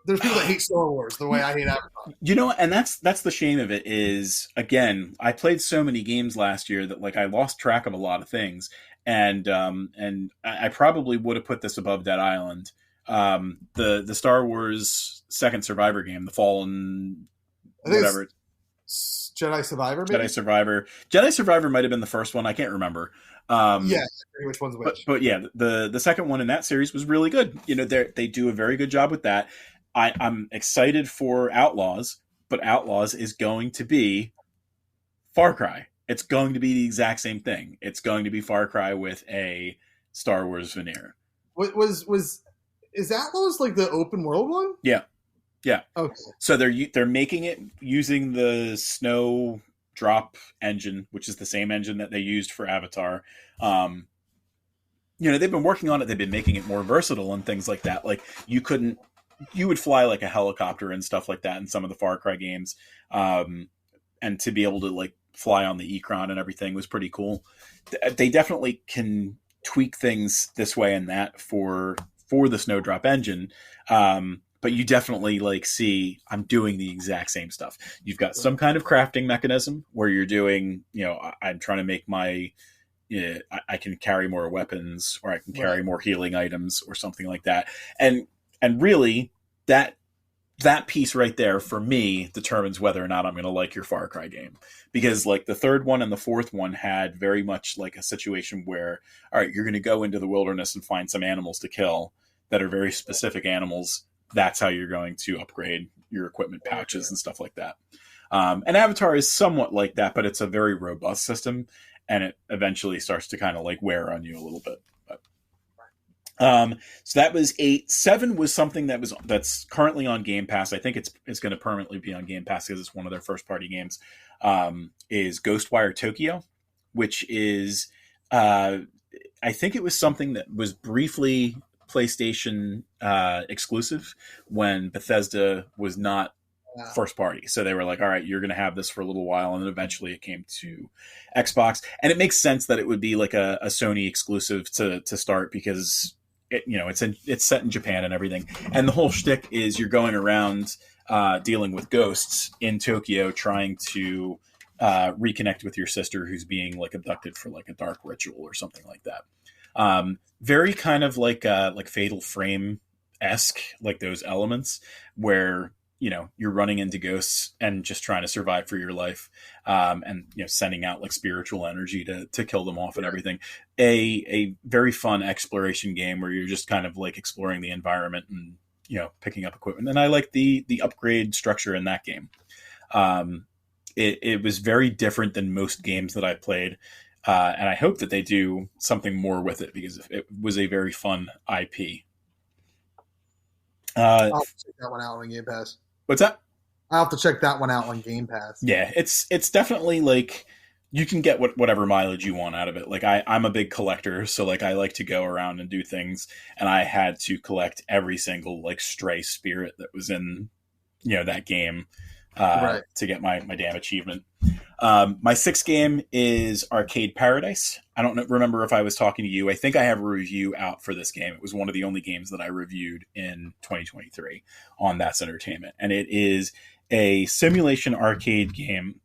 there's people that hate Star Wars the way I hate Avatar. And that's the shame of it is, again, I played so many games last year that like I lost track of a lot of things, and I probably would have put this above Dead Island. The Star Wars second Survivor game, the Fallen, whatever. Jedi Survivor. Maybe? Jedi Survivor might have been the first one. I can't remember. Which one's which? But yeah, the second one in that series was really good. They do a very good job with that. I'm excited for Outlaws, but Outlaws is going to be Far Cry. It's going to be the exact same thing. It's going to be Far Cry with a Star Wars veneer. Is Outlaws like the open world one? Yeah. Okay. So they're making it using the Snowdrop engine, which is the same engine that they used for Avatar. They've been working on it. They've been making it more versatile and things like that. Like you would fly like a helicopter and stuff like that in some of the Far Cry games. And to be able to like fly on the Ikran and everything was pretty cool. They definitely can tweak things this way and that for the Snowdrop engine. But you definitely like see I'm doing the exact same stuff. You've got some kind of crafting mechanism where you're doing, I'm trying to make my, I can carry more weapons, or I can carry more healing items or something like that. And really that piece right there for me determines whether or not I'm going to like your Far Cry game, because like the third one and the fourth one had very much like a situation where, all right, you're going to go into the wilderness and find some animals to kill that are very specific animals. That's how you're going to upgrade your equipment pouches and stuff like that. And Avatar is somewhat like that, but it's a very robust system, and it eventually starts to kind of like wear on you a little bit. But, so that was 8. 7 was something that's currently on Game Pass. I think it's going to permanently be on Game Pass because it's one of their first party games. Is Ghostwire Tokyo, which is I think it was something that was briefly PlayStation exclusive when Bethesda was not first party. So they were like, all right, you're going to have this for a little while. And then eventually it came to Xbox. And it makes sense that it would be like a Sony exclusive to start, because it's set in Japan and everything. And the whole shtick is you're going around dealing with ghosts in Tokyo, trying to reconnect with your sister who's being like abducted for like a dark ritual or something like that. Very kind of like Fatal Frame-esque, like those elements where, you're running into ghosts and just trying to survive for your life, and sending out like spiritual energy to kill them off and everything. A very fun exploration game where you're just kind of like exploring the environment and picking up equipment. And I like the upgrade structure in that game. It was very different than most games that I played, and I hope that they do something more with it because it was a very fun IP. I'll have to check that one out on Game Pass. What's that? I'll have to check that one out on Game Pass. Yeah, it's definitely like you can get whatever mileage you want out of it. Like I'm a big collector, so like I like to go around and do things, and I had to collect every single like stray spirit that was in that game to get my damn achievement. My sixth game is Arcade Paradise. I don't remember if I was talking to you. I think I have a review out for this game. It was one of the only games that I reviewed in 2023 on That's Entertainment. And it is a simulation arcade game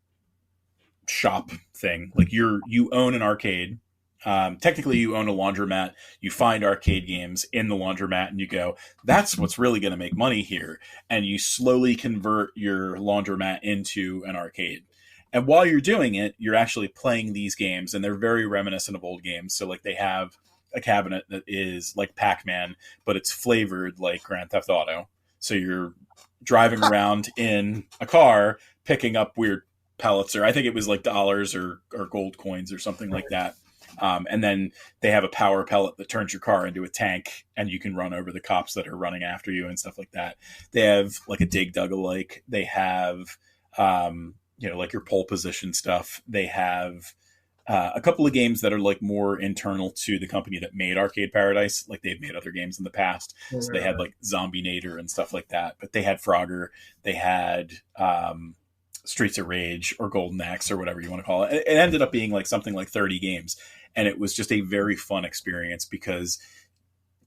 shop thing. Like you own an arcade. Technically you own a laundromat. You find arcade games in the laundromat and you go, that's what's really going to make money here. And you slowly convert your laundromat into an arcade. And while you're doing it, you're actually playing these games, and they're very reminiscent of old games. So, like, they have a cabinet that is like Pac-Man, but it's flavored like Grand Theft Auto. So you're driving around in a car, picking up weird pellets, or I think it was like dollars or gold coins or something like that. And then they have a power pellet that turns your car into a tank, and you can run over the cops that are running after you and stuff like that. They have like a Dig Dug-alike. They have... like your pole position stuff. They have a couple of games that are like more internal to the company that made Arcade Paradise. Like they've made other games in the past. So they had like Zombie Nader and stuff like that. But they had Frogger. They had Streets of Rage or Golden Axe or whatever you want to call it. It ended up being like something like 30 games. And it was just a very fun experience because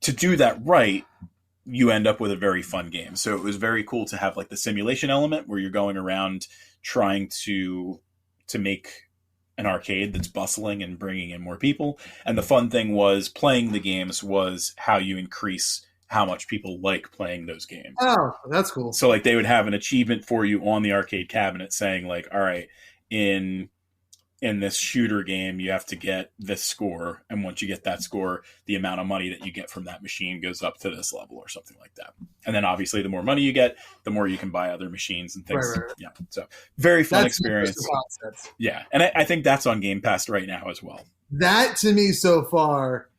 to do that right, you end up with a very fun game. So it was very cool to have like the simulation element where you're going around trying to make an arcade that's bustling and bringing in more people. And the fun thing was playing the games was how you increase how much people like playing those games. Oh, that's cool. So like they would have an achievement for you on the arcade cabinet saying like, all right, in this shooter game, you have to get this score. And once you get that score, the amount of money that you get from that machine goes up to this level or something like that. And then obviously the more money you get, the more you can buy other machines and things. Right. Yeah. So very fun experience. Yeah. And I think that's on Game Pass right now as well. That to me so far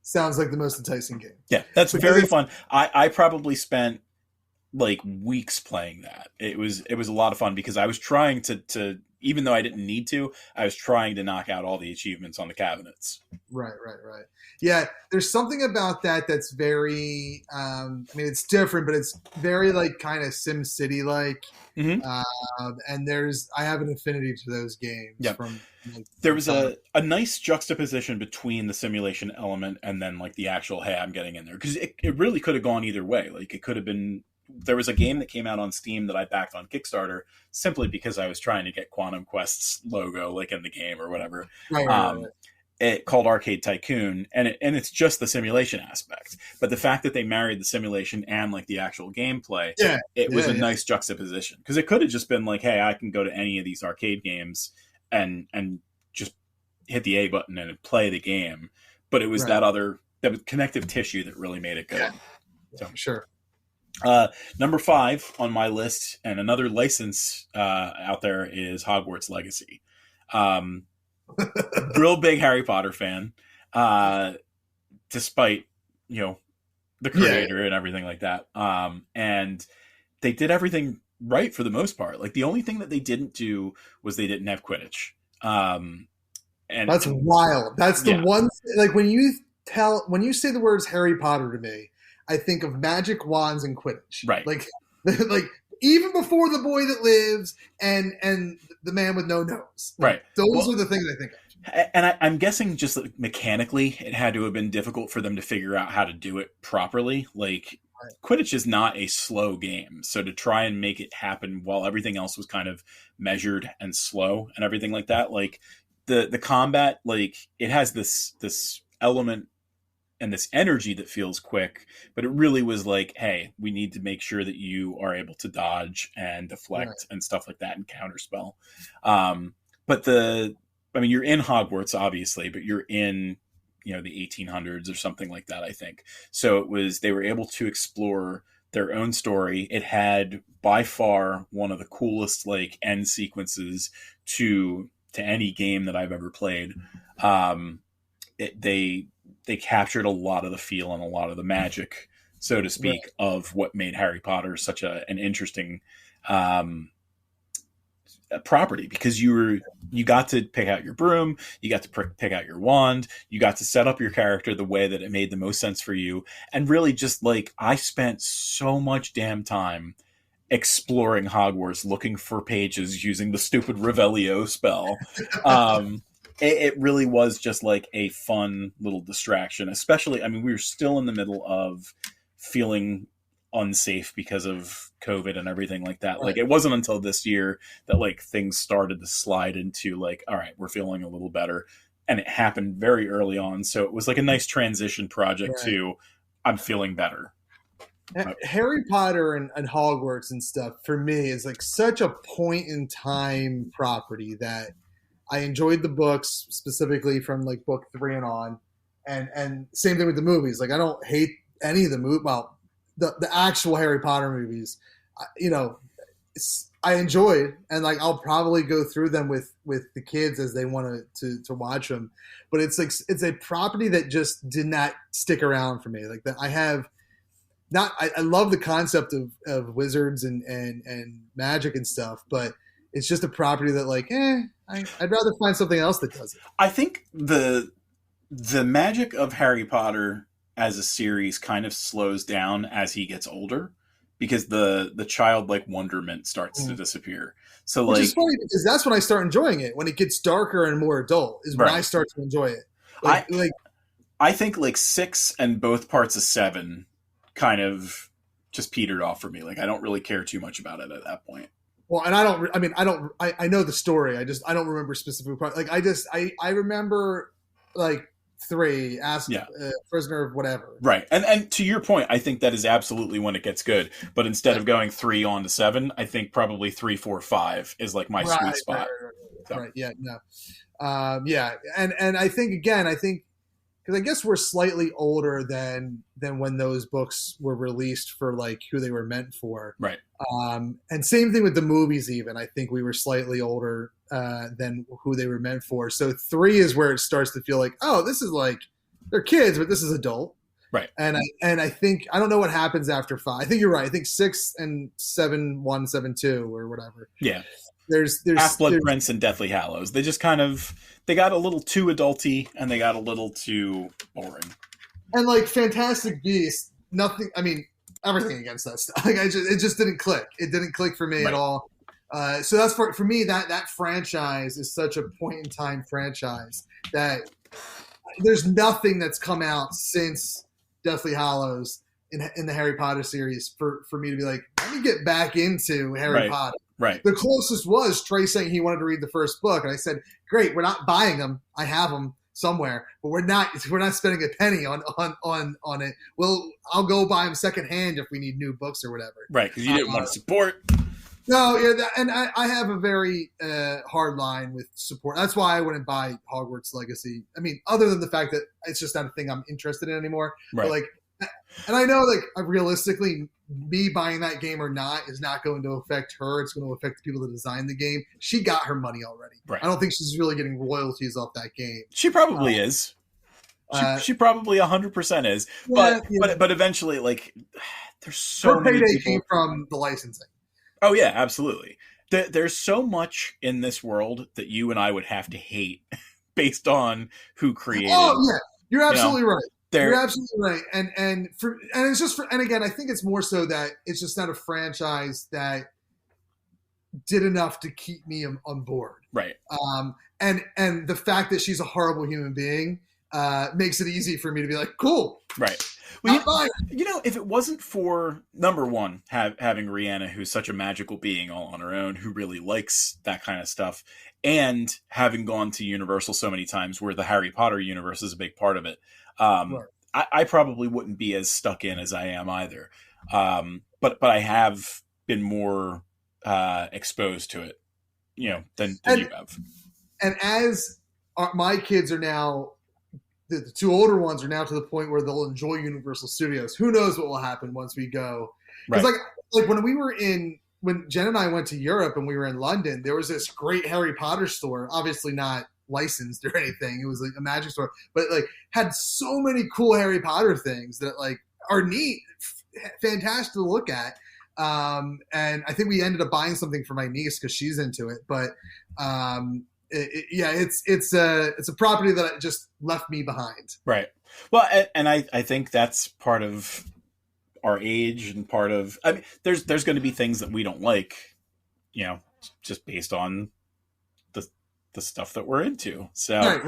sounds like the most enticing game. Yeah. That's very fun. I probably spent like weeks playing that. It was a lot of fun because I was trying to even though I didn't need to, I was trying to knock out all the achievements on the cabinets. Right. Yeah, there's something about that that's very, it's different, but it's very like kind of Sim City like. Mm-hmm. And I have an affinity to those games. Yeah. There was a nice juxtaposition between the simulation element and then like the actual, hey, I'm getting in there. Because it really could have gone either way. Like it could have been... There was a game that came out on Steam that I backed on Kickstarter simply because I was trying to get Quantum Quest's logo like in the game or whatever. Right. It called Arcade Tycoon, and it's just the simulation aspect. But the fact that they married the simulation and like the actual gameplay, it was a nice juxtaposition. Because it could have just been like, hey, I can go to any of these arcade games and just hit the A button and play the game. But it was that connective tissue that really made it good. Yeah. So sure. Number 5 on my list, and another license out there, is Hogwarts Legacy. Real big Harry Potter fan, despite the creator and everything like that. And they did everything right for the most part. Like the only thing that they didn't do was they didn't have Quidditch. And that's wild. That's the one. Like when you say the words Harry Potter to me, I think of magic wands and Quidditch. Right. Like even before The Boy That Lives and The Man with No Nose. Right. Those are the things I think of. And I'm guessing just like mechanically, it had to have been difficult for them to figure out how to do it properly. Like Quidditch is not a slow game. So to try and make it happen while everything else was kind of measured and slow and everything like that, like the combat, like it has this element and this energy that feels quick, but it really was like, hey, we need to make sure that you are able to dodge and deflect and stuff like that and counterspell. But you're in Hogwarts, obviously, but you're in, the 1800s or something like that, I think. So they were able to explore their own story. It had by far one of the coolest like end sequences to any game that I've ever played. They captured a lot of the feel and a lot of the magic, so to speak, of what made Harry Potter such an interesting property, because you got to pick out your broom, you got to pick out your wand, you got to set up your character the way that it made the most sense for you. And really just like, I spent so much damn time exploring Hogwarts, looking for pages using the stupid Revelio spell. It really was just like a fun little distraction, especially, we were still in the middle of feeling unsafe because of COVID and everything like that. Right. Like, it wasn't until this year that like things started to slide into like, all right, we're feeling a little better. And it happened very early on. So it was like a nice transition project to, I'm feeling better. Harry Potter and Hogwarts and stuff for me is like such a point in time property that I enjoyed the books, specifically from like book 3 and on, and same thing with the movies. Like, I don't hate any of the movies. Well, the actual Harry Potter movies, I enjoyed, and like I'll probably go through them with the kids as they want to watch them. But it's like it's a property that just did not stick around for me. Like that, I love the concept of wizards and magic and stuff, but it's just a property that like, I'd rather find something else that does it. I think the magic of Harry Potter as a series kind of slows down as he gets older, because the childlike wonderment starts to disappear. So Which is funny, because that's when I start enjoying it. When it gets darker and more adult is when I start to enjoy it. I think like 6 and both parts of 7 kind of just petered off for me. Like, I don't really care too much about it at that point. Well, and I know the story. I don't remember specific part. Like, I remember like 3, prisoner of whatever. Right. And to your point, I think that is absolutely when it gets good. But instead of going 3 on to 7, I think probably 3, 4, 5 is like my sweet spot. Right. Yeah. No. And I think, because I guess we're slightly older than when those books were released for like who they were meant for. Right. And same thing with the movies even. I think we were slightly older than who they were meant for. So 3 is where it starts to feel like, oh, this is like, they're kids, but this is adult. Right. And I think, I don't know what happens after 5. I think you're right. I think 6 and 7, 1, 7, 2 or whatever. Yeah. There's Half-Blood Prince and Deathly Hallows. They just they got a little too adulty and they got a little too boring. And like Fantastic Beasts, everything against that stuff. Like, it just didn't click. It didn't click for me at all. So that's for me, that franchise is such a point in time franchise that there's nothing that's come out since Deathly Hallows in the Harry Potter series for me to be like, let me get back into Harry Potter. Right. The closest was Trey saying he wanted to read the first book, and I said, "Great, we're not buying them. I have them somewhere, but we're not spending a penny on it. I'll go buy them secondhand if we need new books or whatever." Right, because you didn't want to support. No, yeah, and I have a very hard line with support. That's why I wouldn't buy Hogwarts Legacy. I mean, other than the fact that it's just not a thing I'm interested in anymore. Right. But like, and I know, like, realistically, me buying that game or not is not going to affect her. It's going to affect the people that designed the game. She got her money already. Right. I don't think she's really getting royalties off that game. She probably is. She probably 100% is. But eventually, like, there's so many people. Her payday came from the licensing. Oh, yeah, absolutely. There's so much in this world that you and I would have to hate based on who created. Oh, yeah. You're absolutely right. You're absolutely right, and it's just and again, I think it's more so that it's just not a franchise that did enough to keep me on board. Right. And the fact that she's a horrible human being makes it easy for me to be like, cool. Right. Well, if it wasn't for, number one, having Rihanna, who's such a magical being all on her own, who really likes that kind of stuff, and having gone to Universal so many times where the Harry Potter universe is a big part of it, I probably wouldn't be as stuck in as I am either. But I have been more exposed to it, than you have. And as my kids are now, the two older ones are now to the point where they'll enjoy Universal Studios. Who knows what will happen once we go? Because like when Jen and I went to Europe and we were in London, there was this great Harry Potter store, obviously not licensed or anything. It was like a magic store, but like had so many cool Harry Potter things that like are neat, fantastic to look at. And I think we ended up buying something for my niece because she's into it. But it's a property that just left me behind. Right. Well, and I think that's part of our age and part of, I mean, there's going to be things that we don't like, just based on the stuff that we're into. So right.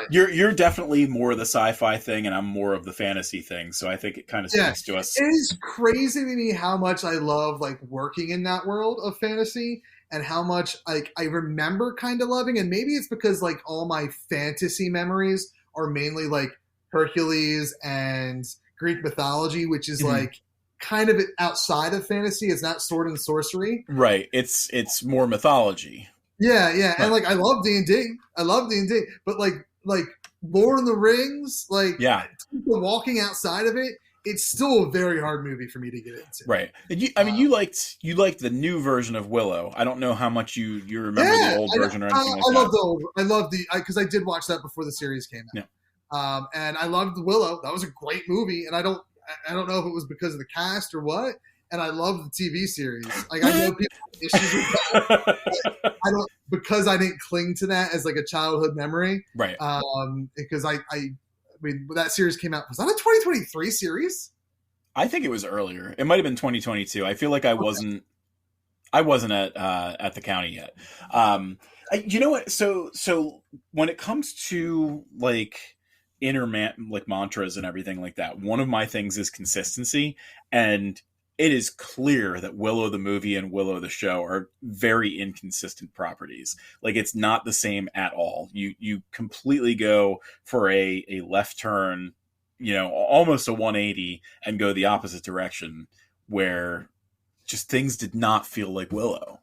You're definitely more of the sci-fi thing and I'm more of the fantasy thing. So I think it kind of speaks to us. It is crazy to me how much I love like working in that world of fantasy and how much like I remember kind of loving. And maybe it's because like all my fantasy memories are mainly like Hercules and Greek mythology, which is like kind of outside of fantasy. It's not sword and sorcery. Right. It's more mythology. Yeah. Right. And like I love D&D. But like Lord of the Rings, like walking outside of it, it's still a very hard movie for me to get into. Right. You liked the new version of Willow. I don't know how much you remember the old version or anything like that. I love because I did watch that before the series came out. Yeah. And I loved Willow. That was a great movie. And I don't know if it was because of the cast or what. And I love the TV series. Like I know people have issues with that. Because I didn't cling to that as like a childhood memory. Right. Because I mean, when that series came out, was that a 2023 series? I think it was earlier. It might have been 2022. I feel like I wasn't at the county yet. You know what? So when it comes to like like mantras and everything like that, one of my things is consistency, and it is clear that Willow the movie and Willow the show are very inconsistent properties. Like it's not the same at all. You completely go for a left turn, almost a 180 and go the opposite direction where just things did not feel like Willow.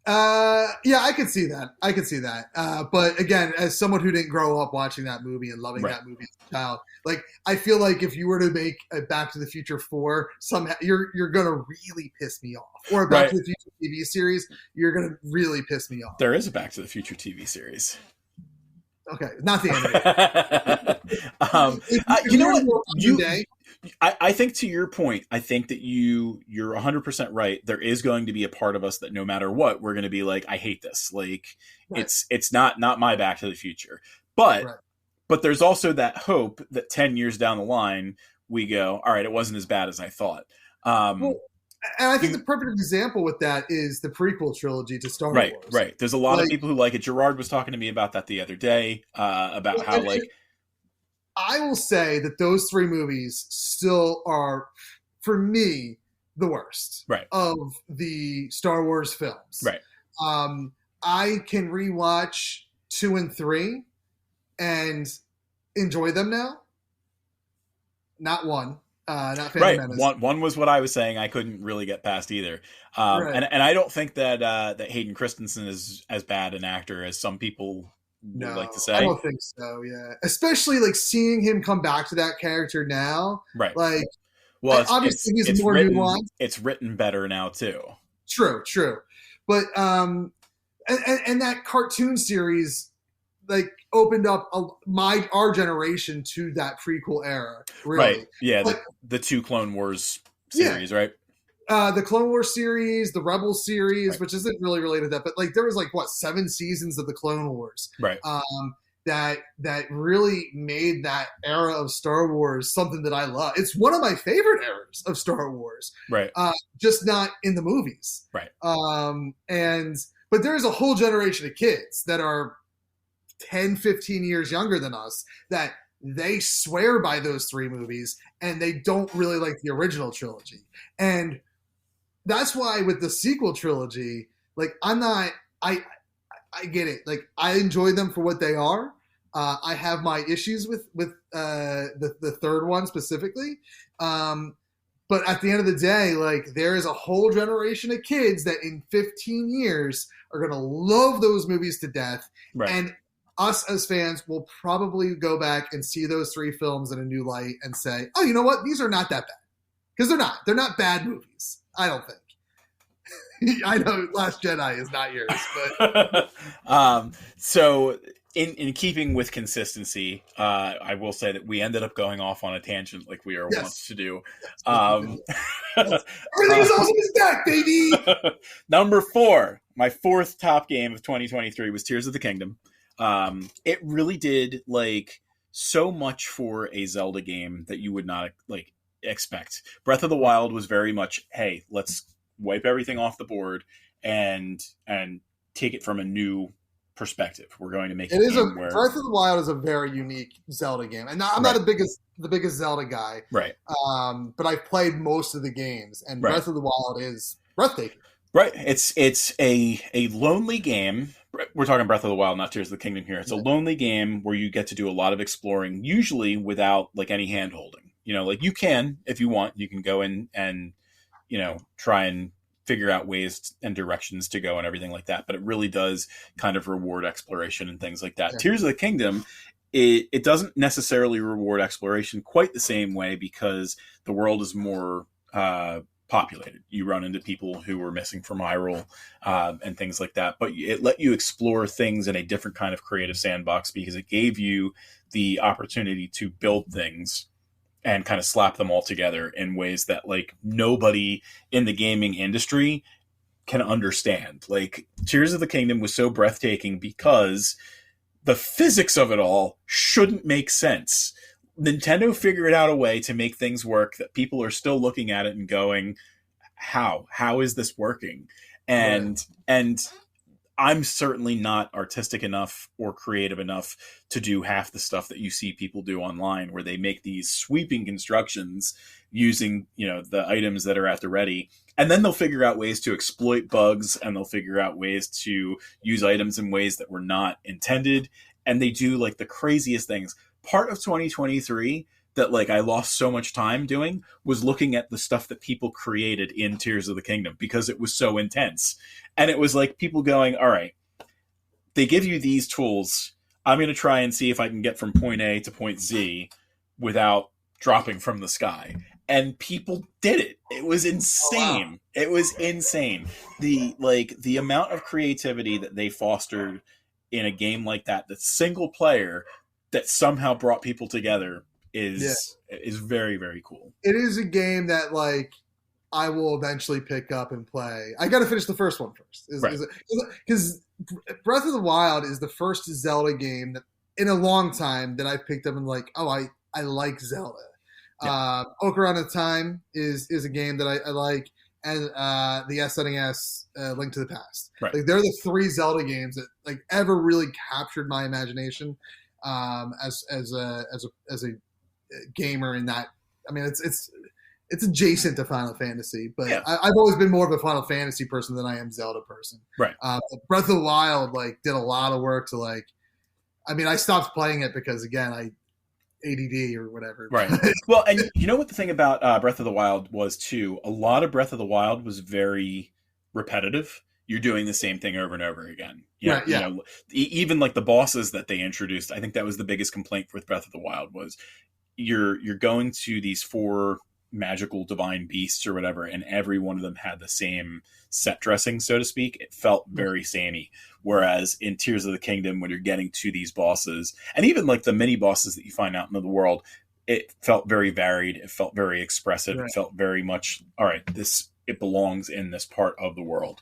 I could see that. But again, as someone who didn't grow up watching that movie and loving that movie as a child, like I feel like if you were to make a Back to the Future 4, somehow you're gonna really piss me off. Or a Back to the Future TV series, you're gonna really piss me off. There is a Back to the Future TV series. Okay, not the animated. You know what? I think to your point, I think that you're 100% right. There is going to be a part of us that no matter what, we're going to be like, I hate this. Like it's not my Back to the Future. But there's also that hope that 10 years down the line, we go, all right, it wasn't as bad as I thought. And I think the perfect example with that is the prequel trilogy to Star Wars. Right. There's a lot of people who like it. Gerard was talking to me about that the other day, about how I will say that those three movies still are, for me, the worst of the Star Wars films. Right. I can rewatch 2 and 3 and enjoy them now. Not 1. Not Phantom Menace. One was what I was saying I couldn't really get past either. And I don't think that Hayden Christensen is as bad an actor as some people would like to say. I don't think so, yeah. Especially like seeing him come back to that character now. Right. Like, well, obviously he's more nuanced. It's written better now too. True. But and that cartoon series like opened up our generation to that prequel era. Really. Right. Yeah. The 2 Clone Wars series, right? The Clone Wars series, the Rebels series, which isn't really related to that, but like there was like 7 seasons of the Clone Wars, right? That really made that era of Star Wars something that I love. It's one of my favorite eras of Star Wars, right? Just not in the movies, right? But there's a whole generation of kids that are 10, 15 years younger than us that they swear by those 3 movies and they don't really like the original trilogy. And that's why with the sequel trilogy, like I get it. Like I enjoy them for what they are. I have my issues with the third one specifically. But at the end of the day, like, there is a whole generation of kids that in 15 years are going to love those movies to death. Right. And us as fans will probably go back and see those 3 films in a new light and say, oh, you know what? These are not that bad. Because they're not. They're not bad movies. I don't think. I know Last Jedi is not yours, but so in keeping with consistency, I will say that we ended up going off on a tangent like we are wont to do. Everything is awesome is back, baby. Number 4, my 4th top game of 2023 was Tears of the Kingdom. It really did like so much for a Zelda game that you would not like expect. Breath of the Wild was very much, hey, let's wipe everything off the board and take it from a new perspective. We're going to make Breath of the Wild is a very unique Zelda game, and I'm not the biggest Zelda guy, right? But I've played most of the games, and Breath of the Wild is breathtaking. Right, it's a lonely game. We're talking Breath of the Wild, not Tears of the Kingdom here. It's a lonely game where you get to do a lot of exploring, usually without like any hand holding. You know, like you can, if you want, you can go in and, you know, try and figure out ways and directions to go and everything like that. But it really does kind of reward exploration and things like that. Yeah. Tears of the Kingdom, it doesn't necessarily reward exploration quite the same way because the world is more populated. You run into people who are missing from Hyrule and things like that. But it let you explore things in a different kind of creative sandbox because it gave you the opportunity to build things and kind of slap them all together in ways that like nobody in the gaming industry can understand. Like Tears of the Kingdom was so breathtaking because the physics of it all shouldn't make sense. Nintendo figured out a way to make things work that people are still looking at it and going, how is this working? And I'm certainly not artistic enough or creative enough to do half the stuff that you see people do online where they make these sweeping constructions using, you know, the items that are at the ready. And then they'll figure out ways to exploit bugs and they'll figure out ways to use items in ways that were not intended. And they do like the craziest things. Part of 2023 that like I lost so much time doing was looking at the stuff that people created in Tears of the Kingdom because it was so intense. And it was like people going, all right, they give you these tools. I'm going to try and see if I can get from point A to point Z without dropping from the sky. And people did it. It was insane. Oh, wow. It was insane. The amount of creativity that they fostered in a game like that, that's single player, that somehow brought people together is very, very cool. It is a game that like I will eventually pick up and play. I got to finish the first one first. Because Breath of the Wild is the first Zelda game that, in a long time that I've picked up and like, oh, I like Zelda. Yeah. Ocarina of Time is a game that I like, and the SNES Link to the Past. Right. Like they're the 3 Zelda games that like ever really captured my imagination as a gamer in that. I mean, it's adjacent to Final Fantasy, but yeah. I've always been more of a Final Fantasy person than I am Zelda person. Right. Breath of the Wild like did a lot of work to like. I mean, I stopped playing it because again, I ADD or whatever. Right. Well, and you know what the thing about Breath of the Wild was too? A lot of Breath of the Wild was very repetitive. You're doing the same thing over and over again. You know, even like the bosses that they introduced, I think that was the biggest complaint with Breath of the Wild was you're going to these 4 magical divine beasts or whatever, and every one of them had the same set dressing, so to speak. It felt very samey. Whereas in Tears of the Kingdom, when you're getting to these bosses, and even like the mini bosses that you find out in the world, it felt very varied. It felt very expressive. Right. It felt very much, all right, it belongs in this part of the world.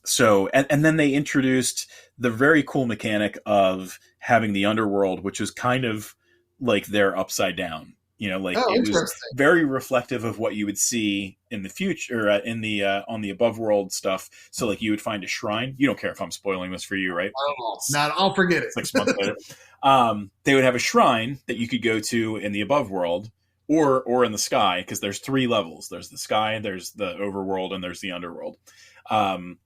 So then they introduced the very cool mechanic of having the underworld, which was kind of like they're upside down. You know, like it was very reflective of what you would see in the future, in the on the above world stuff. So, like, you would find a shrine. You don't care if I'm spoiling this for you, right? I'll forget it. 6 months later, they would have a shrine that you could go to in the above world or in the sky, because there's 3 levels. There's the sky, there's the overworld, and there's the underworld. And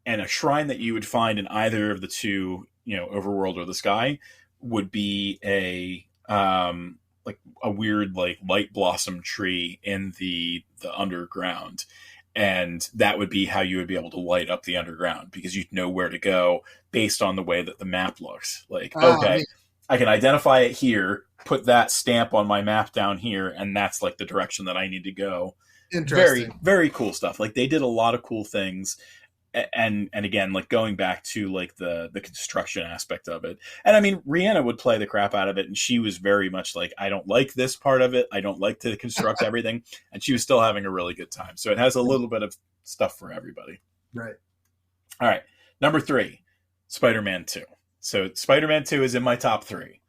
a shrine that you would find in either of the 2, you know, overworld or the sky, would be like a weird like light blossom tree in the underground, and that would be how you would be able to light up the underground, because you'd know where to go based on the way that the map looks. Like, okay, I can identify it here, put that stamp on my map down here, and that's like the direction that I need to go. Interesting. Very, very cool stuff. Like, they did a lot of cool things. And again, like going back to like the construction aspect of it. And I mean, Rihanna would play the crap out of it, and she was very much like, I don't like this part of it. I don't like to construct everything. And she was still having a really good time. So it has a little bit of stuff for everybody. Right. All right. Number 3, Spider-Man 2. So Spider-Man 2 is in my top 3.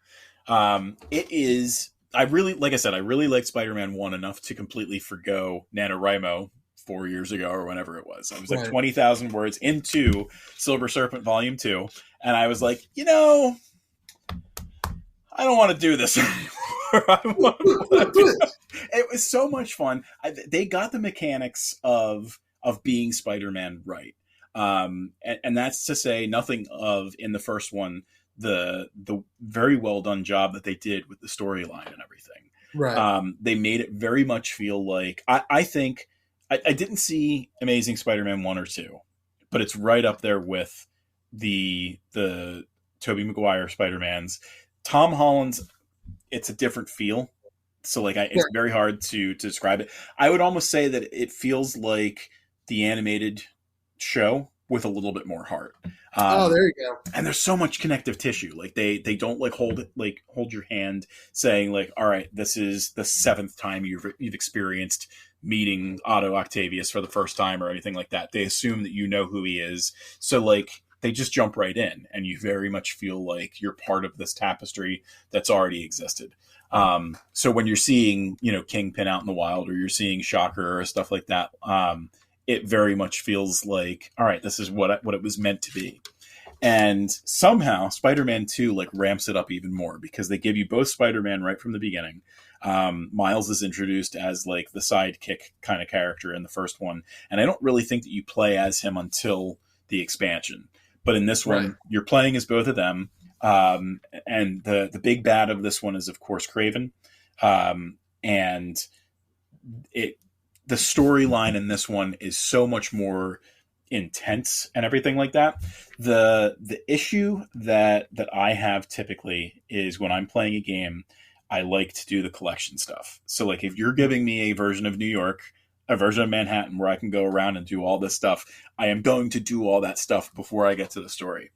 It is, I really liked Spider-Man 1 enough to completely forgo NaNoWriMo 4 years ago or whenever it was. I was like 20,000 words into Silver Serpent Volume 2, and I was like, I don't want to do this anymore. It was so much fun. They got the mechanics of being Spider-Man right. And that's to say nothing of, in the first one, the very well done job that they did with the storyline and everything. Right. They made it very much feel like, I think, I didn't see Amazing Spider-Man 1 or 2, but it's right up there with the Tobey Maguire Spider-Mans. Tom Holland's, it's a different feel. So like, it's very hard to describe it. I would almost say that it feels like the animated show with a little bit more heart. There you go. And there's so much connective tissue. Like they don't like hold your hand saying like, all right, this is the 7th time you've experienced meeting Otto Octavius for the first time or anything like that. They assume that you know who he is. So like, they just jump right in, and you very much feel like you're part of this tapestry that's already existed. So when you're seeing, Kingpin out in the wild, or you're seeing Shocker or stuff like that, it very much feels like, all right, this is what it was meant to be. And somehow Spider-Man 2 like ramps it up even more, because they give you both Spider-Man right from the beginning. Miles is introduced as like the sidekick kind of character in the first one, and I don't really think that you play as him until the expansion. But in this one, you're playing as both of them. And the big bad of this one is, of course, Kraven. And the storyline in this one is so much more intense and everything like that. The issue that I have typically is, when I'm playing a game, I like to do the collection stuff. So like, if you're giving me a version of New York, a version of Manhattan where I can go around and do all this stuff, I am going to do all that stuff before I get to the story.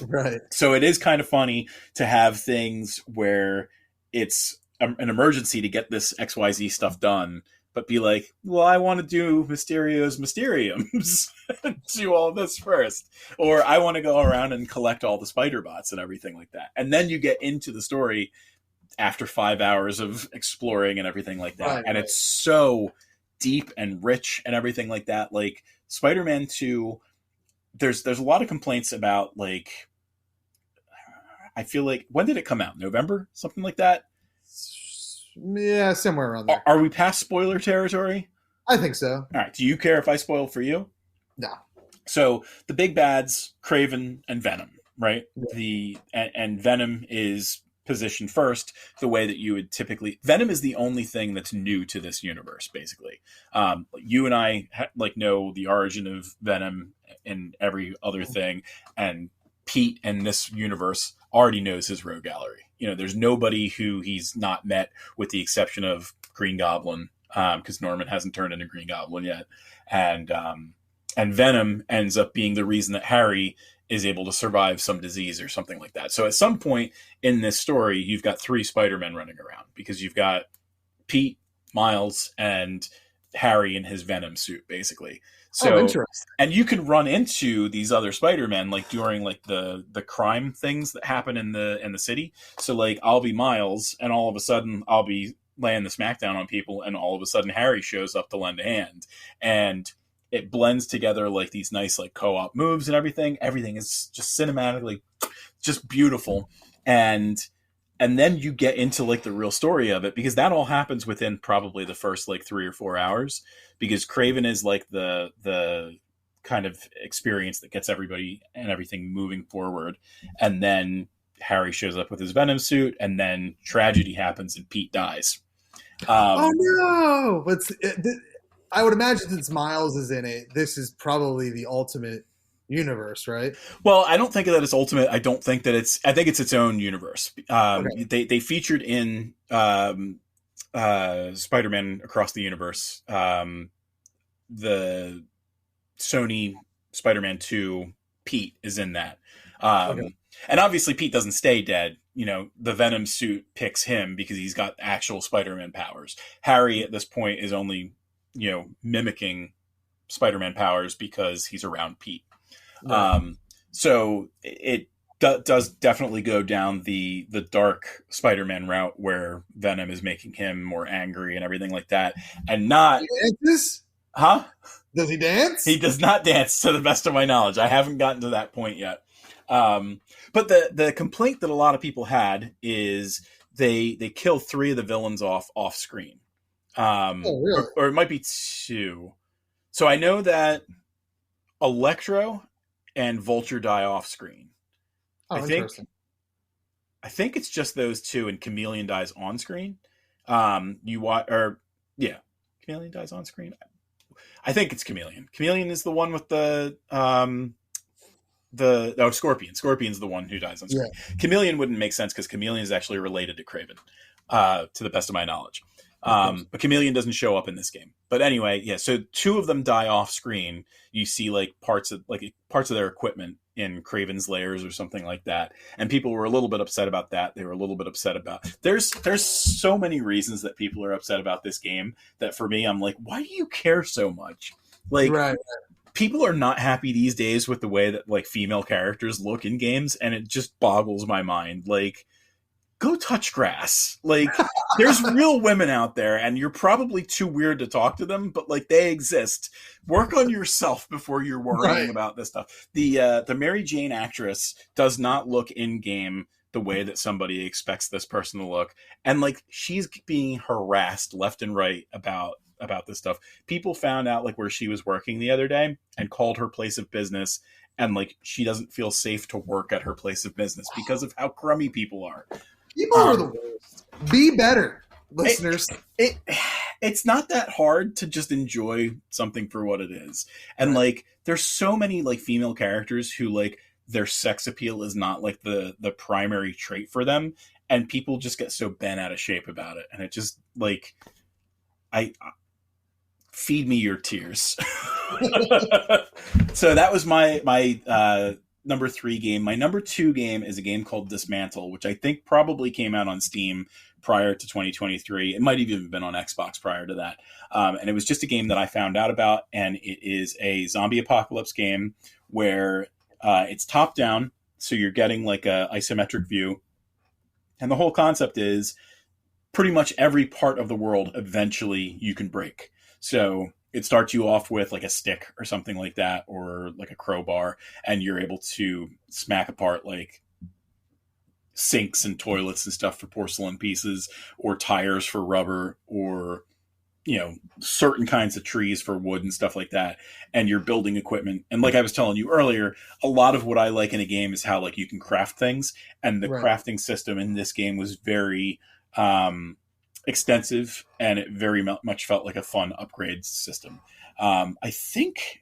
Right. So it is kind of funny to have things where it's an emergency to get this XYZ stuff done, but be like, well, I want to do Mysterio's Mysteriums and do all this first. Or I want to go around and collect all the spider bots and everything like that. And then you get into the story after 5 hours of exploring and everything like that. And it's so deep and rich and everything like that. Like Spider-Man 2, there's a lot of complaints about, like, I feel like, when did it come out? November? Something like that? Yeah, somewhere around there. Are we past spoiler territory? I think so. All right. Do you care if I spoil for you? No. So the big bads, Kraven and Venom, right? Yeah. And Venom is positioned first the way that you would typically. Venom is the only thing that's new to this universe, basically. You and I know the origin of Venom and every other thing, and Pete in this universe already knows his rogue gallery. There's nobody who he's not met, with the exception of Green Goblin, because Norman hasn't turned into Green Goblin yet, and Venom ends up being the reason that Harry is able to survive some disease or something like that. So at some point in this story, you've got 3 Spider-Men running around, because you've got Pete, Miles, and Harry in his Venom suit, basically. So, interesting. And you can run into these other Spider-Men like during like the crime things that happen in the city. So like, I'll be Miles, and all of a sudden I'll be laying the smackdown on people, and all of a sudden Harry shows up to lend a hand, and it blends together like these nice like co-op moves and everything. Everything is just cinematically just beautiful. And then you get into like the real story of it, because that all happens within probably the first like 3 or 4 hours, because Kraven is like the kind of experience that gets everybody and everything moving forward. And then Harry shows up with his Venom suit, and then tragedy happens and Pete dies. Oh no! I would imagine since Miles is in it, this is probably the ultimate universe, right? Well, I don't think that it's ultimate. I think it's its own universe. Okay. They featured in Spider-Man Across the Universe, the Sony Spider-Man 2. Pete is in that. Okay. And obviously Pete doesn't stay dead. You know, the Venom suit picks him because he's got actual Spider-Man powers. Harry at this point is only, you know, mimicking Spider-Man powers because he's around Pete. Right. So it does definitely go down the dark Spider-Man route where Venom is making him more angry and everything like that. And not... He dances? Huh? Does he dance? He does not dance, to the best of my knowledge. I haven't gotten to that point yet. But the complaint that a lot of people had is they kill 3 of the villains off screen. Oh, really? Or it might be 2. So I know that Electro and Vulture die off screen. Oh, interesting. I think it's just those 2, and Chameleon dies on screen. Chameleon dies on screen. I think it's Chameleon. Chameleon is the one with Scorpion. Scorpion's the one who dies on screen. Yeah. Chameleon wouldn't make sense because Chameleon is actually related to Kraven, to the best of my knowledge. But Chameleon doesn't show up in this game. But anyway, yeah. So 2 of them die off screen. You see like parts of their equipment in Kraven's lairs or something like that. And people were a little bit upset about that. They were a little bit upset about. There's so many reasons that people are upset about this game that for me, I'm like, why do you care so much? Like, right. People are not happy these days with the way that like female characters look in games, and it just boggles my mind. Like, go touch grass. Like, there's real women out there, and you're probably too weird to talk to them, but like they exist. Work on yourself before you're worrying about this stuff. The Mary Jane actress does not look in game the way that somebody expects this person to look, and like she's being harassed left and right about this stuff. People found out like where she was working the other day and called her place of business, and like she doesn't feel safe to work at her place of business because of how crummy people are. People are the worst. Be better, listeners. It's not that hard to just enjoy something for what it is. And like there's so many like female characters who like their sex appeal is not like the primary trait for them, and people just get so bent out of shape about it. And it just like I feed me your tears. So that was my number 3 game. My number 2 game is a game called Dismantle, which I think probably came out on Steam prior to 2023. It might have even been on Xbox prior to that. And it was just a game that I found out about, and it is a zombie apocalypse game where it's top down, so you're getting like a isometric view. And the whole concept is pretty much every part of the world eventually you can break. So it starts you off with like a stick or something like that, or like a crowbar, and you're able to smack apart like sinks and toilets and stuff for porcelain pieces, or tires for rubber, or, you know, certain kinds of trees for wood and stuff like that. And you're building equipment. And like I was telling you earlier, a lot of what I like in a game is how like you can craft things. And the crafting system in this game was very extensive, and it very much felt like a fun upgrade system. I think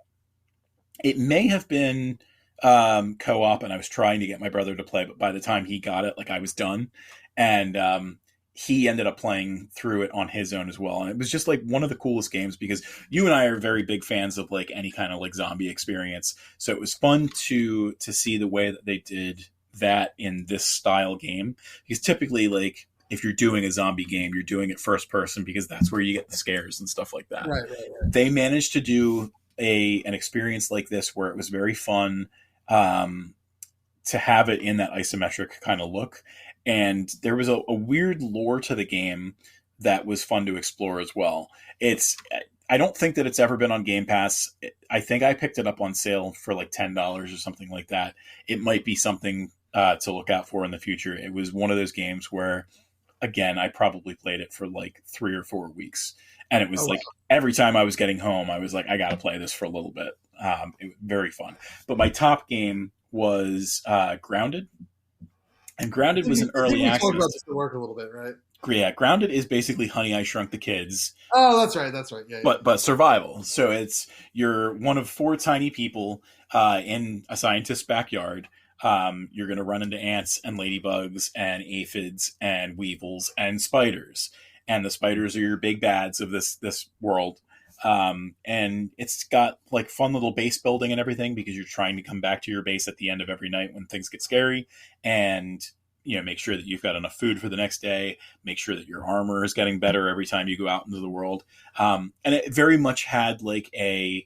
it may have been co-op, and I was trying to get my brother to play, but by the time he got it, like I was done, and he ended up playing through it on his own as well. And it was just like one of the coolest games, because you and I are very big fans of like any kind of like zombie experience. So it was fun to see the way that they did that in this style game, because typically like if you're doing a zombie game, you're doing it first person because that's where you get the scares and stuff like that. Right. They managed to do an experience like this where it was very fun to have it in that isometric kind of look. And there was a weird lore to the game that was fun to explore as well. I don't think that it's ever been on Game Pass. I think I picked it up on sale for like $10 or something like that. It might be something to look out for in the future. It was one of those games where, again, I probably played it for like 3 or 4 weeks. And it was every time I was getting home, I was like, I got to play this for a little bit. It was very fun. But my top game was Grounded. And Grounded was an I think early we talked about access. this at work a little bit, right? Yeah, Grounded is basically Honey, I Shrunk the Kids, Oh, that's right. Yeah. but survival. So you're one of four tiny people in a scientist's backyard. You're going to run into ants and ladybugs and aphids and weevils and spiders, and the spiders are your big bads of this world. And it's got like fun little base building and everything because you're trying to come back to your base at the end of every night when things get scary, and make sure that you've got enough food for the next day, make sure that your armor is getting better every time you go out into the world. And it very much had like a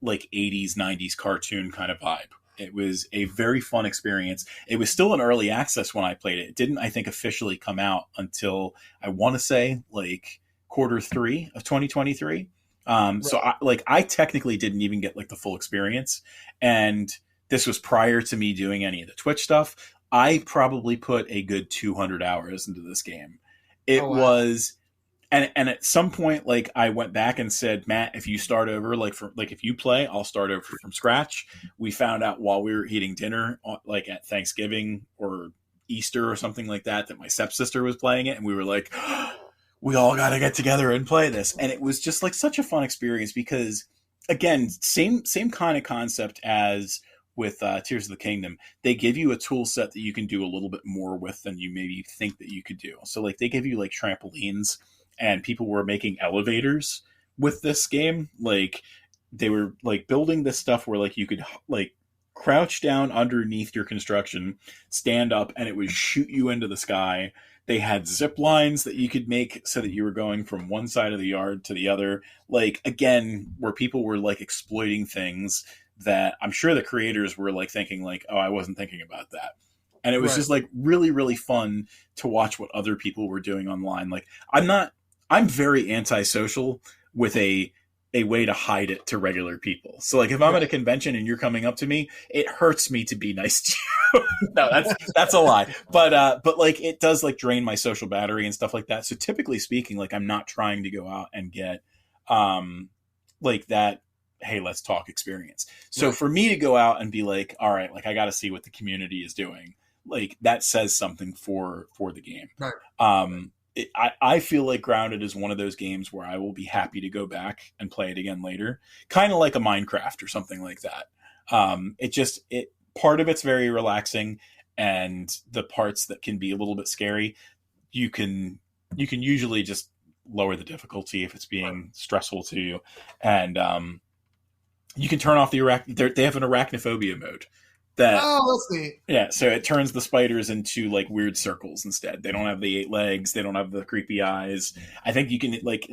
80s 90s cartoon kind of vibe. It was a very fun experience. It was still in early access when I played it. It didn't, I think, officially come out until I want to say like Q3 of 2023. Right. So I technically didn't even get like the full experience, and this was prior to me doing any of the Twitch stuff. I probably put a good 200 hours into this game. It was, and at some point, like I went back and said, Matt, if you start over, if you play, I'll start over from scratch. We found out while we were eating dinner, like at Thanksgiving or Easter or something like that my stepsister was playing it, and we were like, we all got to get together and play this. And it was just like such a fun experience because, again, same kind of concept as with Tears of the Kingdom. They give you a tool set that you can do a little bit more with than you maybe think that you could do. So like they give you like trampolines, and people were making elevators with this game. Like they were like building this stuff where like you could like crouch down underneath your construction, stand up, and it would shoot you into the sky. They had zip lines that you could make so that you were going from one side of the yard to the other. Like, again, where people were like exploiting things that I'm sure the creators were like thinking like, oh, I wasn't thinking about that. And it was just like really, really fun to watch what other people were doing online. Like I'm very antisocial with a way to hide it to regular people. So like if I'm at a convention and you're coming up to me, it hurts me to be nice to you. No, that's a lie. But like it does like drain my social battery and stuff like that. So typically speaking, like I'm not trying to go out and get like that, hey, let's talk experience. So for me to go out and be like, all right, like I got to see what the community is doing. Like that says something for the game. Right. I feel like Grounded is one of those games where I will be happy to go back and play it again later, kind of like a Minecraft or something like that. Part of it's very relaxing, and the parts that can be a little bit scary, you can usually just lower the difficulty if it's being stressful to you, and you can turn off they have an arachnophobia mode. That's neat. Yeah, so it turns the spiders into like weird circles instead. They don't have the 8 legs. They don't have the creepy eyes. I think you can like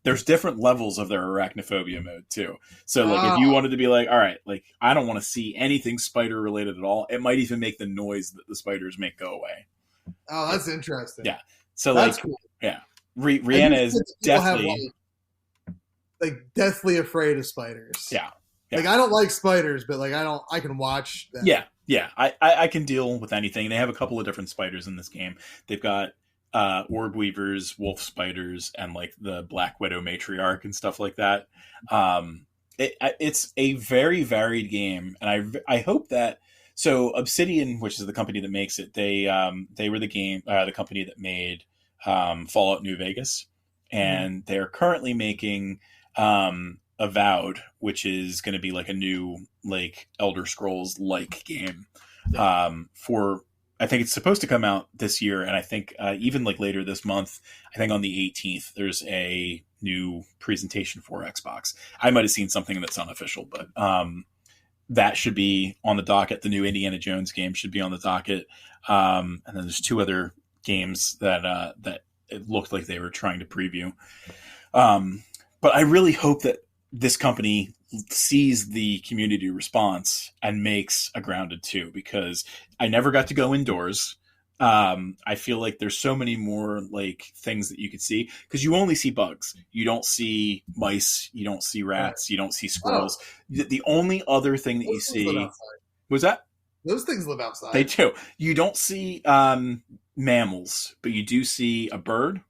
there's different levels of their arachnophobia mode too. So like if you wanted to be like, all right, like I don't want to see anything spider related at all, it might even make the noise that the spiders make go away. Oh, that's interesting. Yeah. So that's like, cool. Yeah, Rihanna is definitely like deathly afraid of spiders. Yeah. Like I don't like spiders, but like I can watch them. Yeah. I can deal with anything. They have a couple of different spiders in this game. They've got orb weavers, wolf spiders, and like the Black Widow matriarch and stuff like that. It's a very varied game, and I hope that. So Obsidian, which is the company that makes it, they were the company that made Fallout New Vegas, and they're currently making Avowed, which is going to be like a new like Elder Scrolls like game. For I think it's supposed to come out this year, and I think even like later this month, I think on the 18th, there's a new presentation for Xbox. I might have seen something that's unofficial, but that should be on the docket. The new Indiana Jones game should be on the docket, and then there's 2 other games that it looked like they were trying to preview. But I really hope that this company sees the community response and makes a Grounded 2, because I never got to go indoors. I feel like there's so many more like things that you could see, because you only see bugs. You don't see mice. You don't see rats. You don't see squirrels. The only other thing that you see was that those things live outside. They do. You don't see mammals, but you do see a bird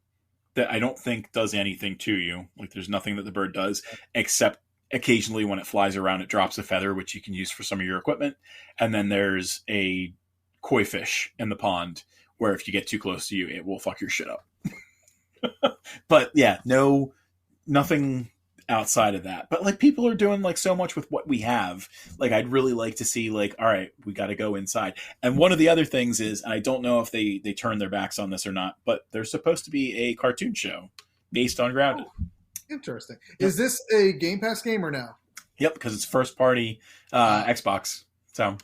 that I don't think does anything to you. Like there's nothing that the bird does, except occasionally when it flies around, it drops a feather, which you can use for some of your equipment. And then there's a koi fish in the pond, where if you get too close to you, it will fuck your shit up. But yeah, nothing outside of that. But like people are doing like so much with what we have. Like I'd really like to see like, all right, we got to go inside. And one of the other things is, and I don't know if they turn their backs on this or not, but there's supposed to be a cartoon show based on Grounded. Oh, interesting. Is this a Game Pass game or no? Yep, because it's first party Xbox. So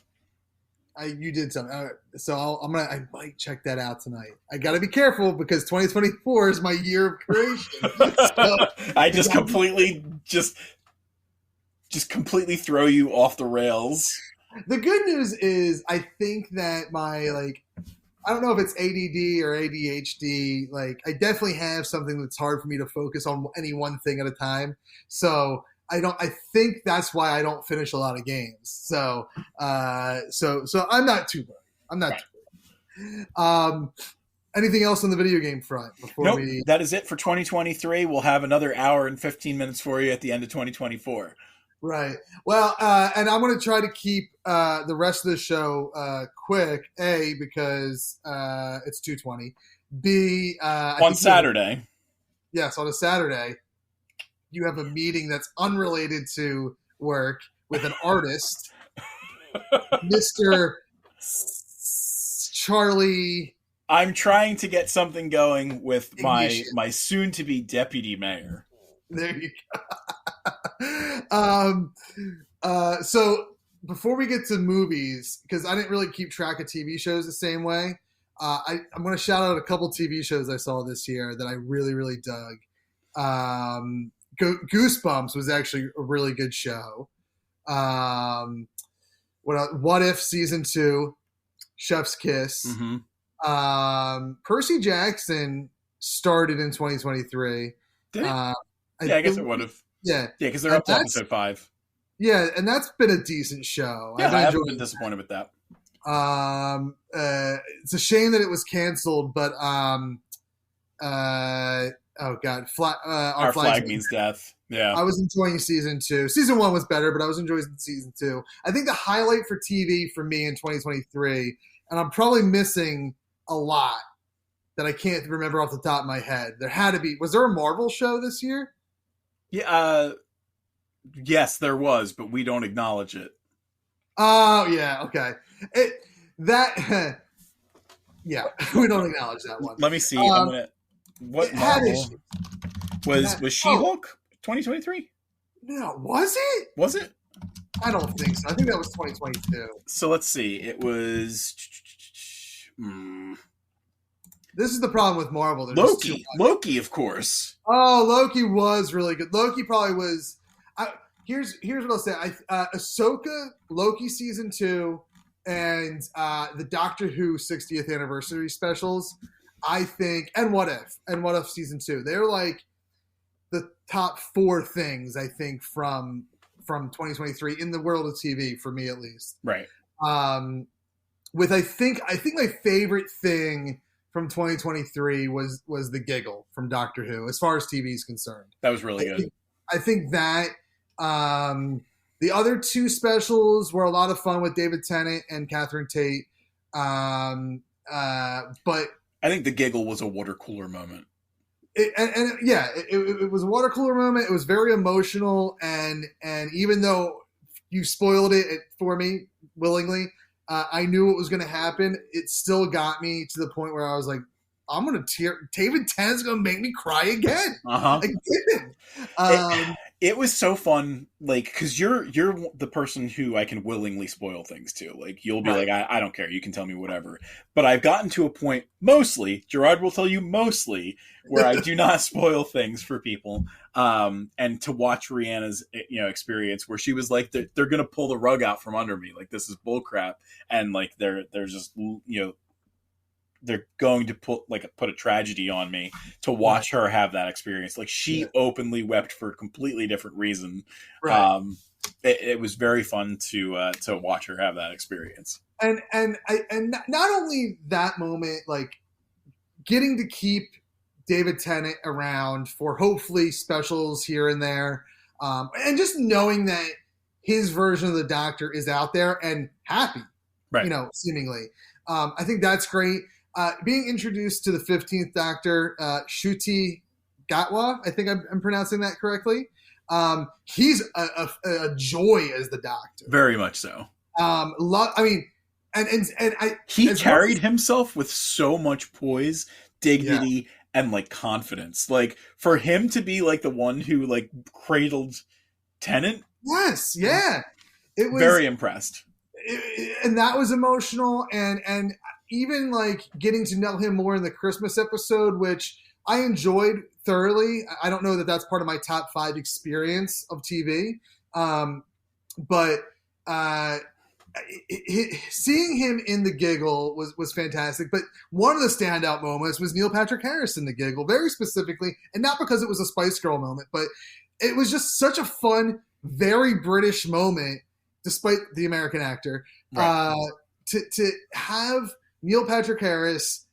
you did something. All right. So I might check that out tonight. I got to be careful because 2024 is my year of creation. So, I just completely completely throw you off the rails. The good news is I think that my I don't know if it's ADD or ADHD. Like I definitely have something that's hard for me to focus on any one thing at a time. So I think that's why I don't finish a lot of games. So I'm not too worried. Too worried. Anything else on the video game front before nope, that is it for 2023. We'll have another hour and 15 minutes for you at the end of 2024. Right. Well, and I'm going to try to keep the rest of the show quick. A, because it's 2:20. B, on Saturday. Yes, on a Saturday. You have a meeting that's unrelated to work with an artist, Mr. Charlie. I'm trying to get something going with my soon-to-be deputy mayor. There you go. So before we get to movies, because I didn't really keep track of TV shows the same way, I'm going to shout out a couple TV shows I saw this year that I really, really dug. Goosebumps was actually a really good show. What If Season 2, Chef's Kiss. Mm-hmm. Percy Jackson started in 2023. Did it? I guess it would have. Yeah, because they're up to episode 5. Yeah, and that's been a decent show. Yeah, I haven't been disappointed with that. It's a shame that it was canceled, but oh god, Our Flag Means Death. Yeah, I was enjoying season 2. Season 1 was better, but I was enjoying season 2. I think the highlight for TV for me in 2023, and I'm probably missing a lot that I can't remember off the top of my head. There had to be. Was there a Marvel show this year? Yeah. Yes, there was, but we don't acknowledge it. Oh yeah, okay. Yeah, we don't acknowledge that one. Let me see. What Marvel was She-Hulk 2023? No, was it? Was it? I don't think so. I think that was 2022. So let's see. It was. This is the problem with Marvel. Loki, of course. Oh, Loki was really good. Loki probably was. Here's what I'll say. Ahsoka, Loki season 2, and the Doctor Who 60th anniversary specials, I think, and What If season 2. They're like the top 4 things I think from 2023 in the world of TV for me at least. Right. With I think my favorite thing from 2023 was the giggle from Doctor Who as far as TV is concerned. That was really good. I think that the other 2 specials were a lot of fun with David Tennant and Catherine Tate. But I think the giggle was a water cooler moment. It was a water cooler moment. It was very emotional, and even though you spoiled it for me willingly, I knew what was going to happen. It still got me to the point where I was like, I'm going to tear. David Tennant's going to make me cry again. Again. It was so fun, like, because you're the person who I can willingly spoil things to. Like, you'll be right. Like, I don't care. You can tell me whatever. But I've gotten to a point, mostly, Gerard will tell you mostly, where I do not spoil things for people. And to watch Rihanna's, experience where she was like, they're going to pull the rug out from under me. Like, this is bullcrap. And, like, they're just, they're going to put a tragedy on me to watch her have that experience. Like she openly wept for a completely different reason. Right. It was very fun to watch her have that experience. And not only that moment, like getting to keep David Tennant around for hopefully specials here and there. And just knowing that his version of the Doctor is out there and happy, right. Seemingly. I think that's great. Being introduced to the 15th Doctor, Ncuti Gatwa, I think I'm pronouncing that correctly. He's a joy as the Doctor. Very much so. He carried himself with so much poise, dignity, and like confidence. Like for him to be like the one who like cradled Tennant. Yes, yeah. It was very impressed. And that was emotional, and even like getting to know him more in the Christmas episode, which I enjoyed thoroughly. I don't know that that's part of my top 5 experience of TV, but seeing him in the Giggle was fantastic. But one of the standout moments was Neil Patrick Harris in the Giggle, very specifically, and not because it was a Spice Girl moment, but it was just such a fun, very British moment, despite the American actor, right. To have Neil Patrick Harris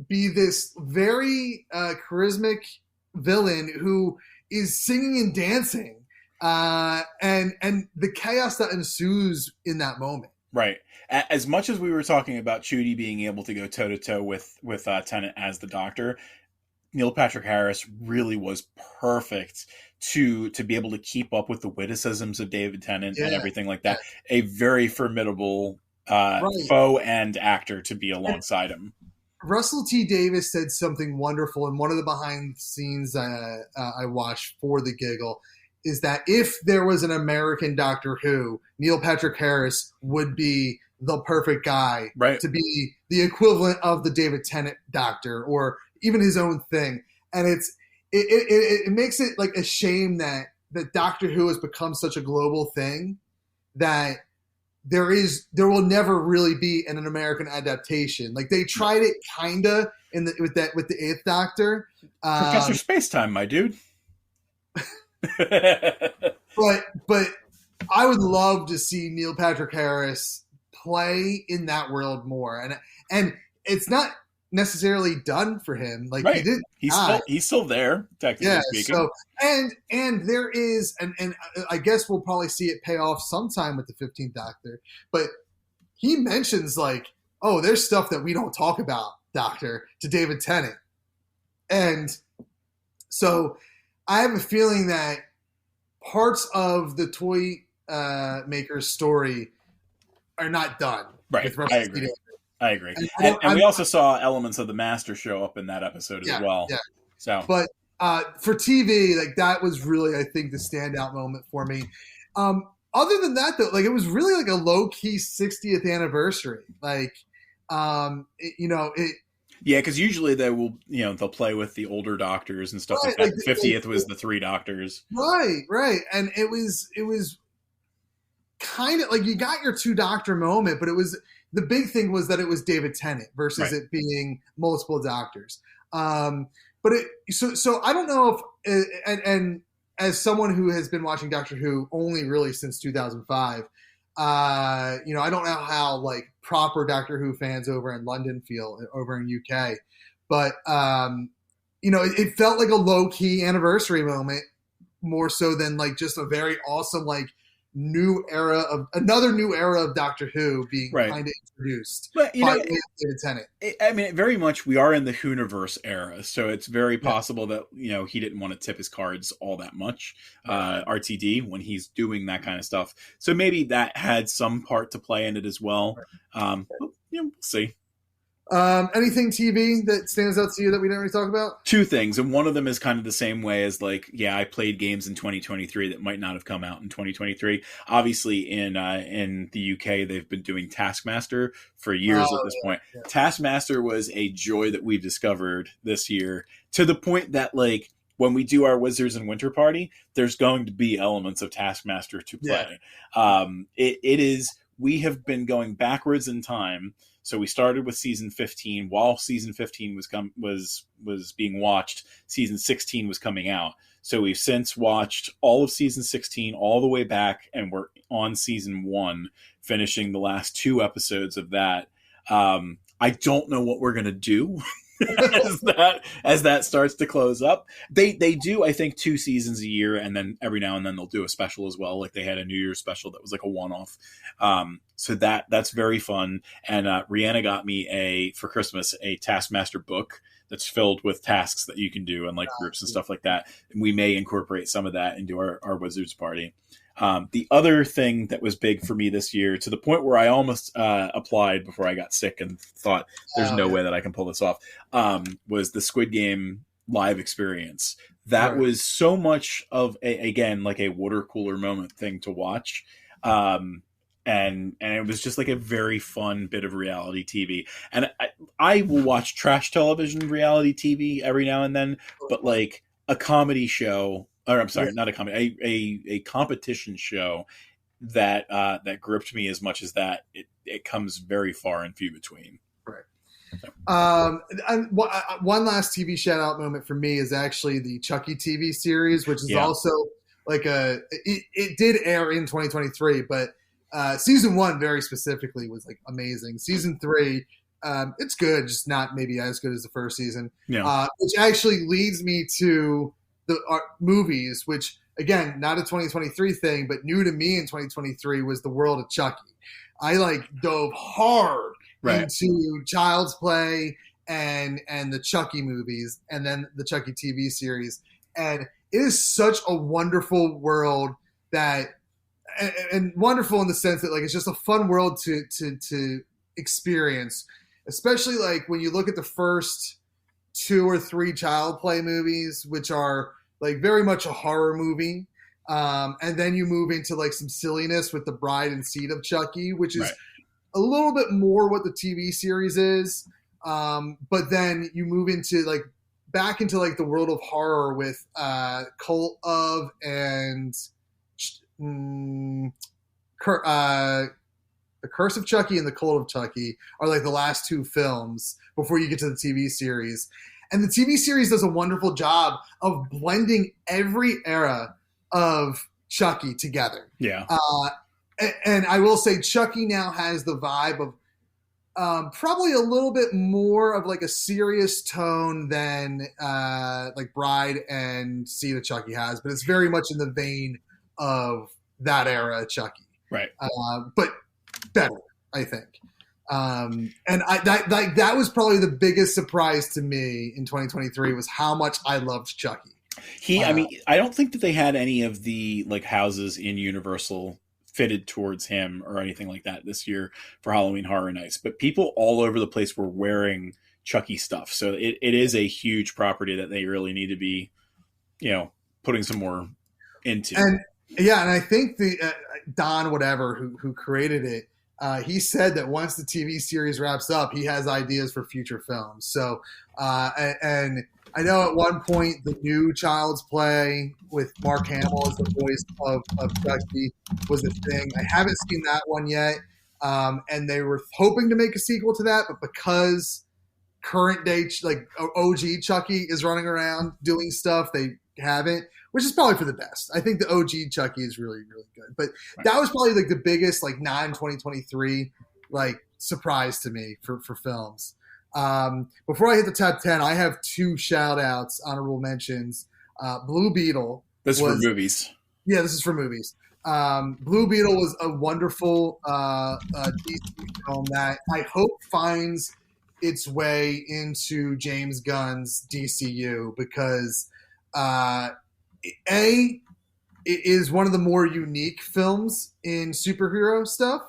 be this very charismatic villain who is singing and dancing, and the chaos that ensues in that moment. Right. As much as we were talking about Ncuti being able to go toe to toe with Tennant as the Doctor, Neil Patrick Harris really was perfect to be able to keep up with the witticisms of David Tennant and everything like that. A very formidable foe and actor to be alongside him. Russell T. Davies said something wonderful in one of the behind the scenes I watched for the Giggle, is that if there was an American Doctor Who, Neil Patrick Harris would be the perfect guy to be the equivalent of the David Tennant Doctor, or even his own thing. And it makes it like a shame that Doctor Who has become such a global thing that there will never really be an American adaptation. Like they tried it kinda with the 8th Doctor. Professor Spacetime, my dude. but I would love to see Neil Patrick Harris play in that world more. And it's not necessarily done for him. Like he did. He's still there, technically speaking. So and there is and I guess we'll probably see it pay off sometime with the 15th Doctor. But he mentions like, oh, there's stuff that we don't talk about, Doctor, to David Tennant. And so I have a feeling that parts of the toy maker's story are not done. Right. I agree. And we also saw elements of the Master show up in that episode as well. Yeah. So, but for TV, like that was really, I think, the standout moment for me. Other than that, though, like it was really like a low key 60th anniversary. Like, yeah, because usually they'll play with the older Doctors and stuff like that. 50th was the 3 Doctors. Right. And it was kind of like you got your 2 Doctor moment, but it was the big thing was that it was David Tennant versus it being multiple Doctors. But so I don't know if and as someone who has been watching Doctor Who only really since 2005, I don't know how like proper Doctor Who fans over in London feel over in UK, but it felt like a low key anniversary moment more so than like just a very awesome like another new era of Doctor Who being kind of introduced. But David Tennant. I mean, very much we are in the Whoniverse era, so it's very possible that he didn't want to tip his cards all that much, RTD, when he's doing that kind of stuff. So maybe that had some part to play in it as well. We'll see. Anything TV that stands out to you that we didn't really talk about? 2 things, and one of them is kind of the same way as like, I played games in 2023 that might not have come out in 2023. Obviously, in the UK, they've been doing Taskmaster for years at this point. Yeah. Taskmaster was a joy that we've discovered this year, to the point that like when we do our Wizards and Winter Party, there's going to be elements of Taskmaster to play. Yeah. It is. We have been going backwards in time. So we started with season 15. While season 15 was being watched, season 16 was coming out. So we've since watched all of season 16 all the way back, and we're on season 1, finishing the last 2 episodes of that. I don't know what we're going to do as that starts to close up. They do, I think, 2 seasons a year, and then every now and then they'll do a special as well. Like they had a New Year's special that was like a one-off. So that's very fun. And Rihanna got me for Christmas a Taskmaster book that's filled with tasks that you can do and like groups and stuff like that. And we may incorporate some of that into our Wizards party. The other thing that was big for me this year, to the point where I almost applied before I got sick and thought there's no way that I can pull this off, was the Squid Game live experience. That was so much of again, like a water cooler moment thing to watch. And it was just like a very fun bit of reality TV. And I will watch trash television reality TV every now and then, but like a comedy show, or I'm sorry, not a comedy, a competition show that gripped me as much as that, it comes very far and few between. Right. And one last TV shout out moment for me is actually the Chucky TV series, which is also like it did air in 2023, but season 1 very specifically was like amazing. Season 3, it's good, just not maybe as good as the first season. Yeah. Which actually leads me to the movies, which again, not a 2023 thing, but new to me in 2023 was The World of Chucky. I like dove hard into Child's Play and the Chucky movies, and then the Chucky TV series. And it is such a wonderful world that, and wonderful in the sense that like it's just a fun world to experience, especially like when you look at the first 2 or 3 Child Play movies, which are like very much a horror movie. And then you move into like some silliness with The Bride and Seed of Chucky, which is a little bit more what the TV series is. But then you move into like back into like the world of horror with Cult of and The Curse of Chucky and The Cult of Chucky are like the last 2 films before you get to the TV series. And the TV series does a wonderful job of blending every era of Chucky together. Yeah. And I will say Chucky now has the vibe of probably a little bit more of like a serious tone than like Bride and Seed of Chucky has, but it's very much in the vein of that era of Chucky. Right. But better, I think. And that was probably the biggest surprise to me in 2023 was how much I loved Chucky. I mean, I don't think that they had any of the like houses in Universal fitted towards him or anything like that this year for Halloween Horror Nights, but people all over the place were wearing Chucky stuff. So it is a huge property that they really need to be, putting some more into. And I think the Don, whatever, who created it, he said that once the TV series wraps up, he has ideas for future films. So, and I know at one point the new Child's Play with Mark Hamill as the voice of Chucky was a thing. I haven't seen that one yet. And they were hoping to make a sequel to that, but because current day, like OG Chucky is running around doing stuff, they haven't, which is probably for the best. I think the OG Chucky is really, really good. But that was probably like the biggest like non-2023 like surprise to me for films. Before I hit the top 10, I have 2 shout outs, honorable mentions. Blue Beetle. This is for movies. Yeah, this is for movies. Blue Beetle was a wonderful DC film that I hope finds its way into James Gunn's DCU because it is one of the more unique films in superhero stuff.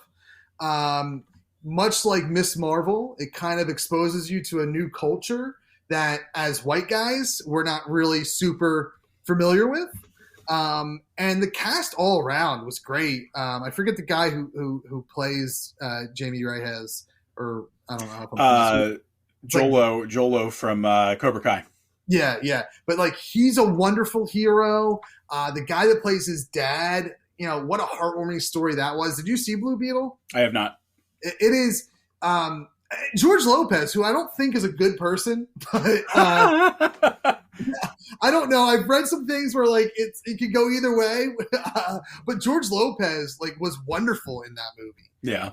Much like Miss Marvel, it kind of exposes you to a new culture that as white guys, we're not really super familiar with. And the cast all around was great. I forget the guy who plays Jamie Reyes, or I don't know. If I'm Jolo from Cobra Kai. Yeah. But like, he's a wonderful hero. The guy that plays his dad, what a heartwarming story that was. Did you see Blue Beetle? I have not. It is George Lopez, who I don't think is a good person, but I don't know. I've read some things where like it could go either way, but George Lopez like was wonderful in that movie. Yeah.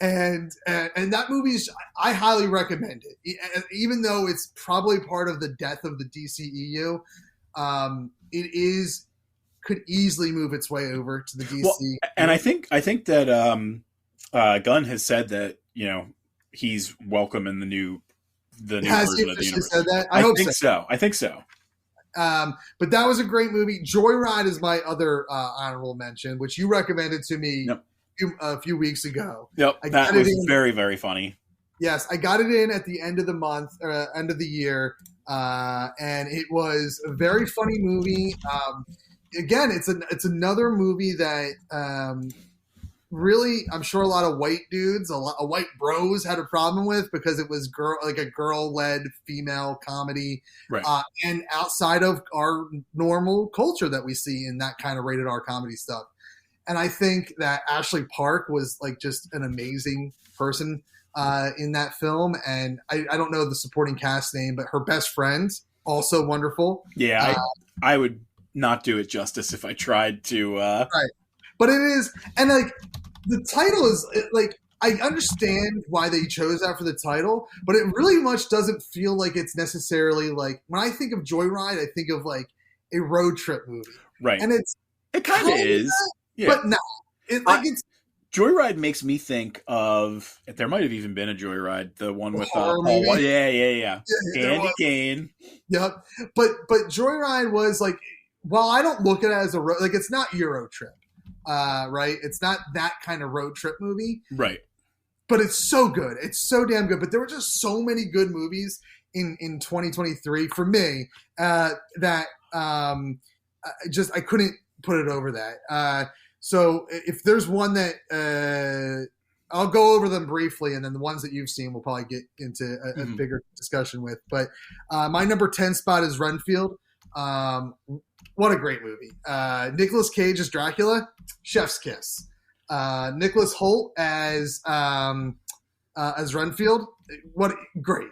And that movie's, I highly recommend it. Even though it's probably part of the death of the DCEU, could easily move its way over to the DC. Well, and I think that Gunn has said that he's welcome in the new Has he version of the officially universe. said that? I hope think so. I think so. But that was a great movie. Joyride is my other honorable mention, which you recommended to me a few weeks ago. Yep, that was very, very funny. Yes, I got it in at the end of the month, end of the year, and it was a very funny movie. Again, it's another movie that really, I'm sure a lot of white dudes, a lot of white bros had a problem with because it was a girl-led female comedy, right? And outside of our normal culture that we see in that kind of rated R comedy stuff. And I think that Ashley Park was like just an amazing person in that film. And I don't know the supporting cast name, but her best friend, also wonderful. Yeah, I would not do it justice if I tried to. Right. But it is, and like the title is like, I understand why they chose that for the title, but it really much doesn't feel like it's necessarily like, when I think of Joyride, I think of like a road trip movie. Right. And it kind of is. Yeah. But no, it's Joyride makes me think of, there might have even been a Joyride, the one with Paul. Yeah. Andy Kane. Yep. But Joyride was like, while I don't look at it as a road, like it's not Euro Trip, right? It's not that kind of road trip movie, right? But it's so good. It's so damn good. But there were just so many good movies in 2023 for me that I couldn't put it over that. So if there's one that I'll go over them briefly, and then the ones that you've seen we'll probably get into a bigger discussion with. But my number 10 spot is Renfield. What a great movie. Nicolas Cage as Dracula, chef's kiss. Nicholas Hoult as Renfield. What great.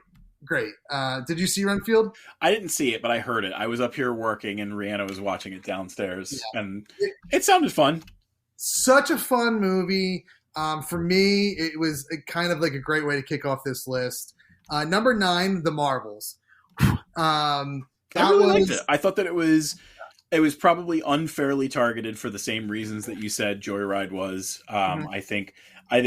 Did you see Renfield? I didn't see it, but I heard it. I was up here working, and Rihanna was watching it downstairs, and it sounded fun. Such a fun movie. For me, it was kind of like a great way to kick off this list. Number 9, The Marvels. I really liked it. I thought that it was probably unfairly targeted for the same reasons that you said Joyride was. I think, and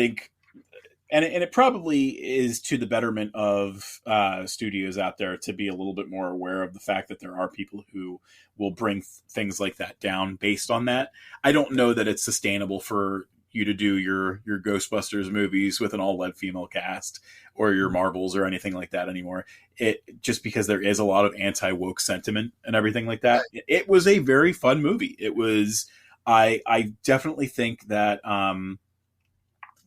it probably is to the betterment of studios out there to be a little bit more aware of the fact that there are people who will bring things like that down based on that. I don't know that it's sustainable for you to do your Ghostbusters movies with an all-led female cast or your Marvels or anything like that anymore. It just because there is a lot of anti-woke sentiment and everything like that. It was a very fun movie. It was, I definitely think that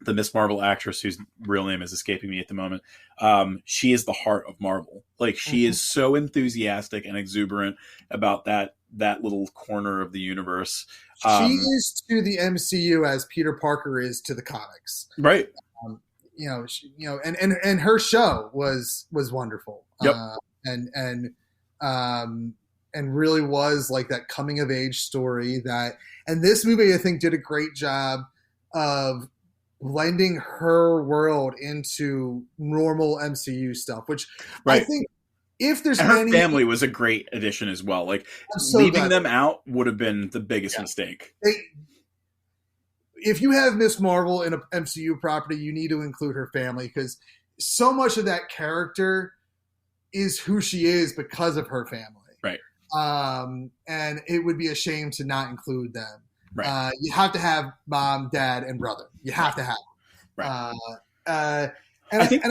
the Miss Marvel actress, whose real name is escaping me at the moment, she is the heart of Marvel. Like she is so enthusiastic and exuberant about that little corner of the universe. She is to the MCU as Peter Parker is to the comics, right? And her show was wonderful. Yep. And really was like that coming of age story and this movie I think did a great job of blending her world into normal MCU stuff, which I think if there's her family was a great addition as well. Like leaving them out would have been the biggest mistake. If you have Miss Marvel in an MCU property, you need to include her family because so much of that character is who she is because of her family. Right. And it would be a shame to not include them. Right. You have to have mom, dad, and brother. You have to have them. Right. I think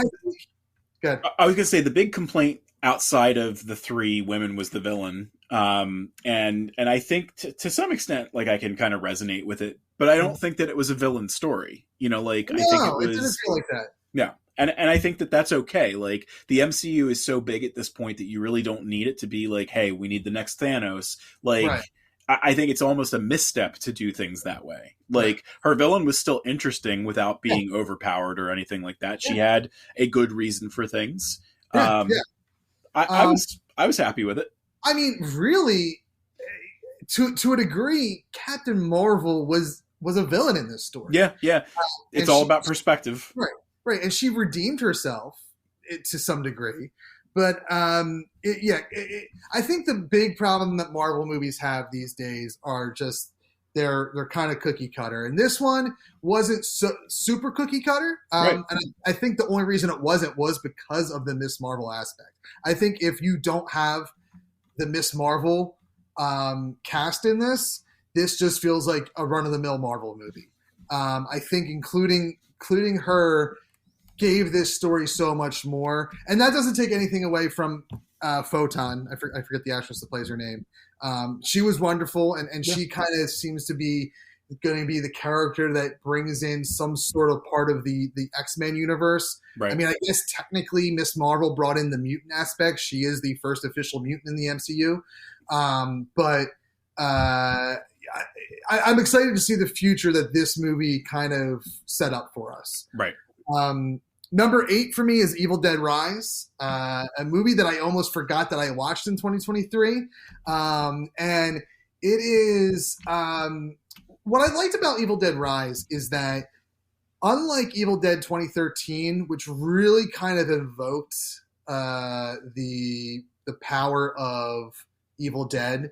good. I was going to say the big complaint outside of the 3 women was the villain. And I think to some extent, like I can kind of resonate with it, but I don't think that it was a villain story. I think it didn't feel like that. Yeah. And I think that that's okay. Like the MCU is so big at this point that you really don't need it to be like, hey, we need the next Thanos. Like, I think it's almost a misstep to do things that way. Like her villain was still interesting without being overpowered or anything like that. She had a good reason for things. I was happy with it. I mean, really, to a degree, Captain Marvel was was a villain in this story. Yeah. It's all about perspective. Right. And she redeemed herself to some degree. But I think the big problem that Marvel movies have these days are just they're kind of cookie cutter. And this one wasn't super cookie cutter. And I think the only reason it wasn't was because of the Miss Marvel aspect. I think if you don't have the Miss Marvel cast in this just feels like a run-of-the-mill Marvel movie. I think including her gave this story so much more, and that doesn't take anything away from Photon. I forget the actress that plays her name. She was wonderful, and she kind of seems to be going to be the character that brings in some sort of part of the X-Men universe. Right. I mean, I guess technically Miss Marvel brought in the mutant aspect. She is the first official mutant in the MCU. But I'm excited to see the future that this movie kind of set up for us. Right. Number 8 for me is Evil Dead Rise, a movie that I almost forgot that I watched in 2023. And it is what I liked about Evil Dead Rise is that unlike Evil Dead 2013, which really kind of evoked the power of Evil Dead,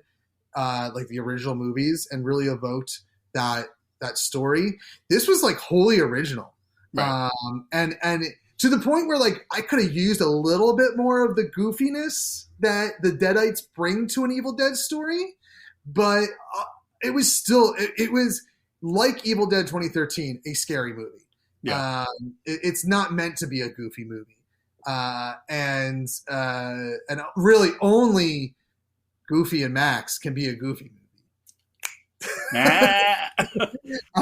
like the original movies, and really evoked that story, this was like wholly original. Right. And to the point where like I could have used a little bit more of the goofiness that the Deadites bring to an Evil Dead story, but it was still it was like Evil Dead 2013, a scary movie. Yeah. It's not meant to be a goofy movie, and really only Goofy and Max can be a goofy movie.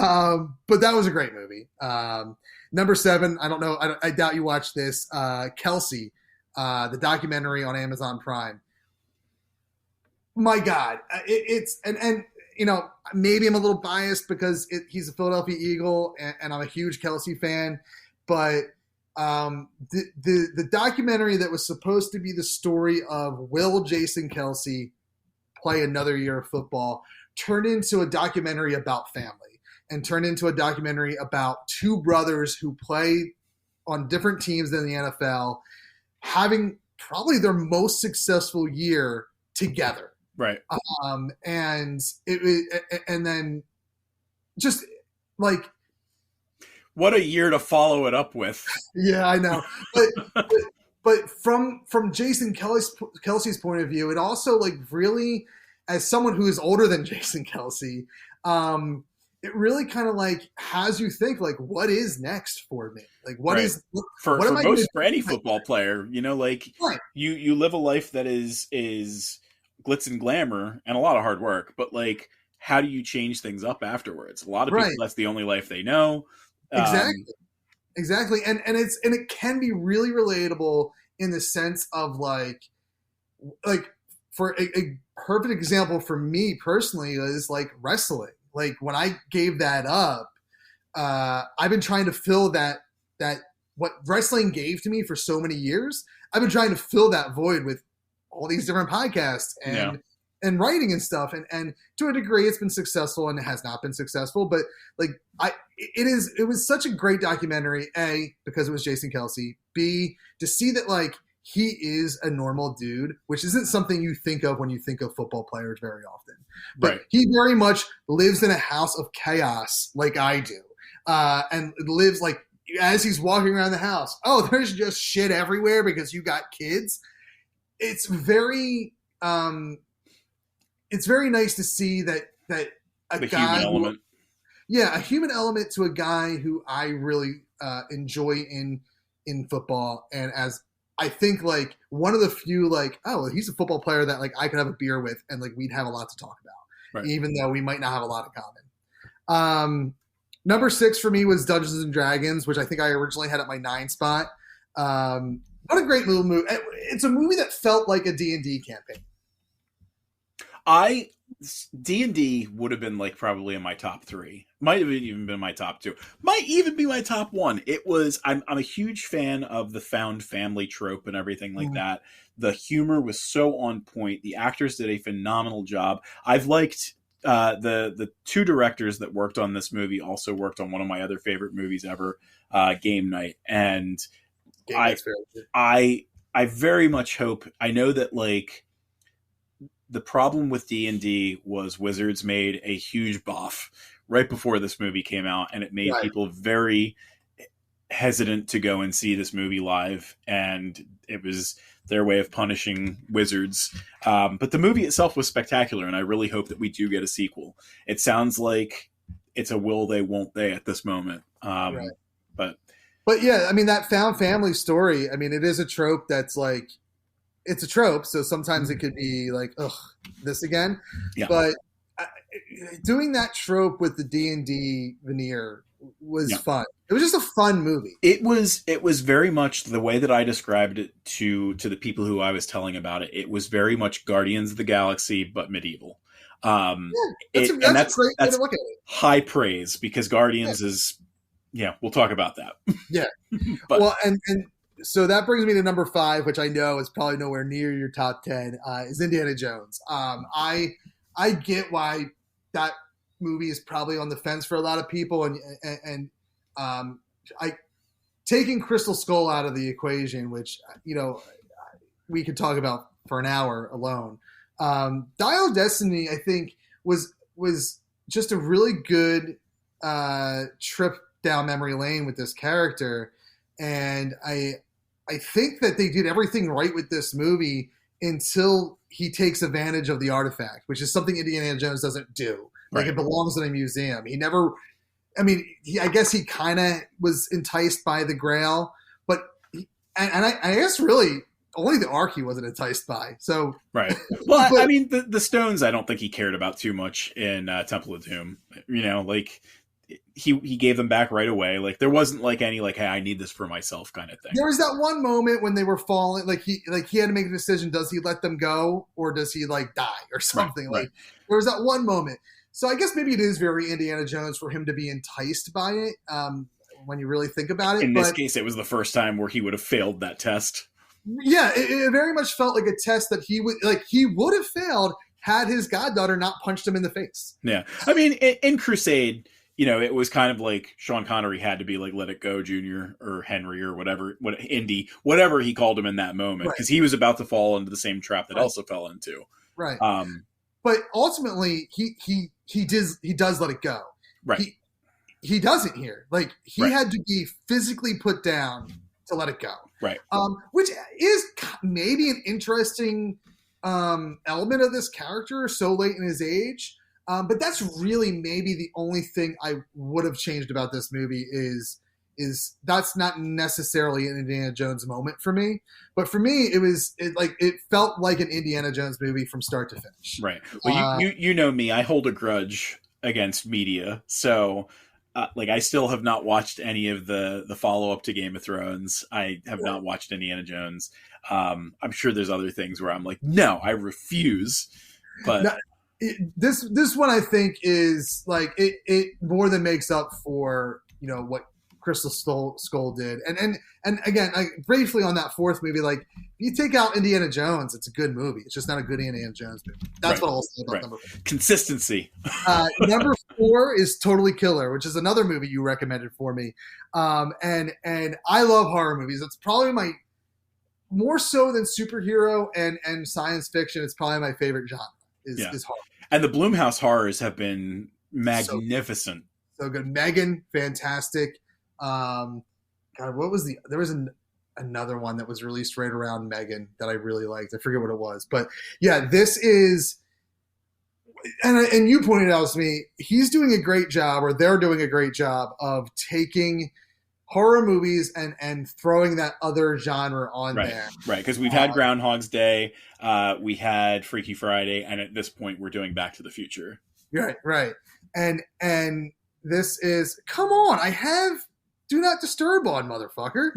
But that was a great movie. Number 7, I don't know. I doubt you watched this. Kelsey, the documentary on Amazon Prime. My God, it's and you know, maybe I'm a little biased because he's a Philadelphia Eagle and I'm a huge Kelsey fan, but the documentary that was supposed to be the story of will Jason Kelsey play another year of football turned into a documentary about family and turned into a documentary about two brothers who play on different teams than the NFL, having probably their most successful year together. Right. And then just like, what a year to follow it up with. Yeah, I know. But from Jason Kelsey's point of view, it also like really, as someone who is older than Jason Kelsey, it really kind of like has you think like, what is next for me? Like, what is for any football player? You know, like you live a life that is glitz and glamour and a lot of hard work, but like, how do you change things up afterwards? A lot of people, that's the only life they know. Exactly. And it can be really relatable in the sense of like for a perfect example for me personally is like wrestling. Like when I gave that up, I've been trying to fill that what wrestling gave to me for so many years. I've been trying to fill that void with all these different podcasts and writing and stuff. And to a degree it's been successful and it has not been successful, but like it was such a great documentary, A, because it was Jason Kelsey, B, to see that like he is a normal dude, which isn't something you think of when you think of football players very often. But he very much lives in a house of chaos like I do. And lives like, as he's walking around the house, oh, there's just shit everywhere because you got kids. It's very nice to see that a guy, human element. A human element to a guy who I really enjoy in football, and as I think like one of the few like, oh, he's a football player that like I could have a beer with and like we'd have a lot to talk about, even though we might not have a lot in common. Number 6 for me was Dungeons and Dragons, which I think I originally had at my 9 spot. What a great movie! It's a movie that felt like a D&D campaign. D&D would have been like probably in my top 3. Might have even been my top 2. Might even be my top 1. It was. I'm a huge fan of the found family trope and everything like that. The humor was so on point. The actors did a phenomenal job. I've liked the two directors that worked on this movie also worked on one of my other favorite movies ever, Game Night, and I very much hope. I know that like the problem with D&D was Wizards made a huge boff right before this movie came out, and it made people very hesitant to go and see this movie live, and it was their way of punishing Wizards. But the movie itself was spectacular, and I really hope that we do get a sequel. It sounds like it's a will they, won't they at this moment. But yeah, I mean, that found family story, I mean, it is a trope that's like, it's a trope, so sometimes it could be like, ugh, this again. Yeah. But doing that trope with the D&D veneer was fun. It was just a fun movie. It was very much the way that I described it to the people who I was telling about it. It was very much Guardians of the Galaxy, but medieval. That's a great way to look at it. High praise, because Guardians is, we'll talk about that. Yeah. But, well, and so that brings me to number 5, which I know is probably nowhere near your top 10, is Indiana Jones. I get why that movie is probably on the fence for a lot of people, and taking Crystal Skull out of the equation, which we could talk about for an hour alone. Dial of Destiny, I think, was just a really good trip down memory lane with this character, and I think that they did everything right with this movie until he takes advantage of the artifact, which is something Indiana Jones doesn't do. Like, it belongs in a museum. He never, I guess he kind of was enticed by the Grail, but I guess really only the Ark he wasn't enticed by. So right. Well, but, I mean, the stones I don't think he cared about too much in Temple of Doom. Like he gave them back right away. Like there wasn't like any like, hey, I need this for myself kind of thing. There was that one moment when they were falling, like he had to make a decision: does he let them go or does he like die or something? Right. Like there was that one moment. So I guess maybe it is very Indiana Jones for him to be enticed by it when you really think about it. In this case, it was the first time where he would have failed that test. Yeah, it very much felt like a test that he would have failed had his goddaughter not punched him in the face. Yeah. I mean, in Crusade, it was kind of like Sean Connery had to be like, let it go, Junior, or Henry, or Indy, whatever he called him in that moment, because he was about to fall into the same trap that Elsa fell into. Right. But ultimately, he does let it go. Right. He doesn't here. Like he had to be physically put down to let it go. Right. Which is maybe an interesting element of this character so late in his age. But that's really maybe the only thing I would have changed about this movie is that's not necessarily an Indiana Jones moment for me. But for me, it felt like an Indiana Jones movie from start to finish. Right. Well, you know me, I hold a grudge against media. So I still have not watched any of the follow-up to Game of Thrones. I have not watched Indiana Jones. I'm sure there's other things where I'm like, no, I refuse. But now, this one I think is like it more than makes up for what Crystal Skull did, and again, briefly on that fourth movie, like if you take out Indiana Jones, it's a good movie. It's just not a good Indiana Jones movie. That's what I'll say about number 4. Consistency. Number 4 is Totally Killer, which is another movie you recommended for me, and I love horror movies. It's probably my more so than superhero and science fiction. It's probably my favorite genre. Is horror. And the Blumhouse horrors have been magnificent. So good. Megan, fantastic. God, what was there was another one that was released right around Megan that I really liked. I forget what it was, but yeah, this is, and you pointed out to me, he's doing a great job, or they're doing a great job of taking horror movies and throwing that other genre on there. Right, because we've had Groundhog's Day, we had Freaky Friday, and at this point we're doing Back to the Future. Right. And this is, come on, I have Do Not Disturb on, motherfucker.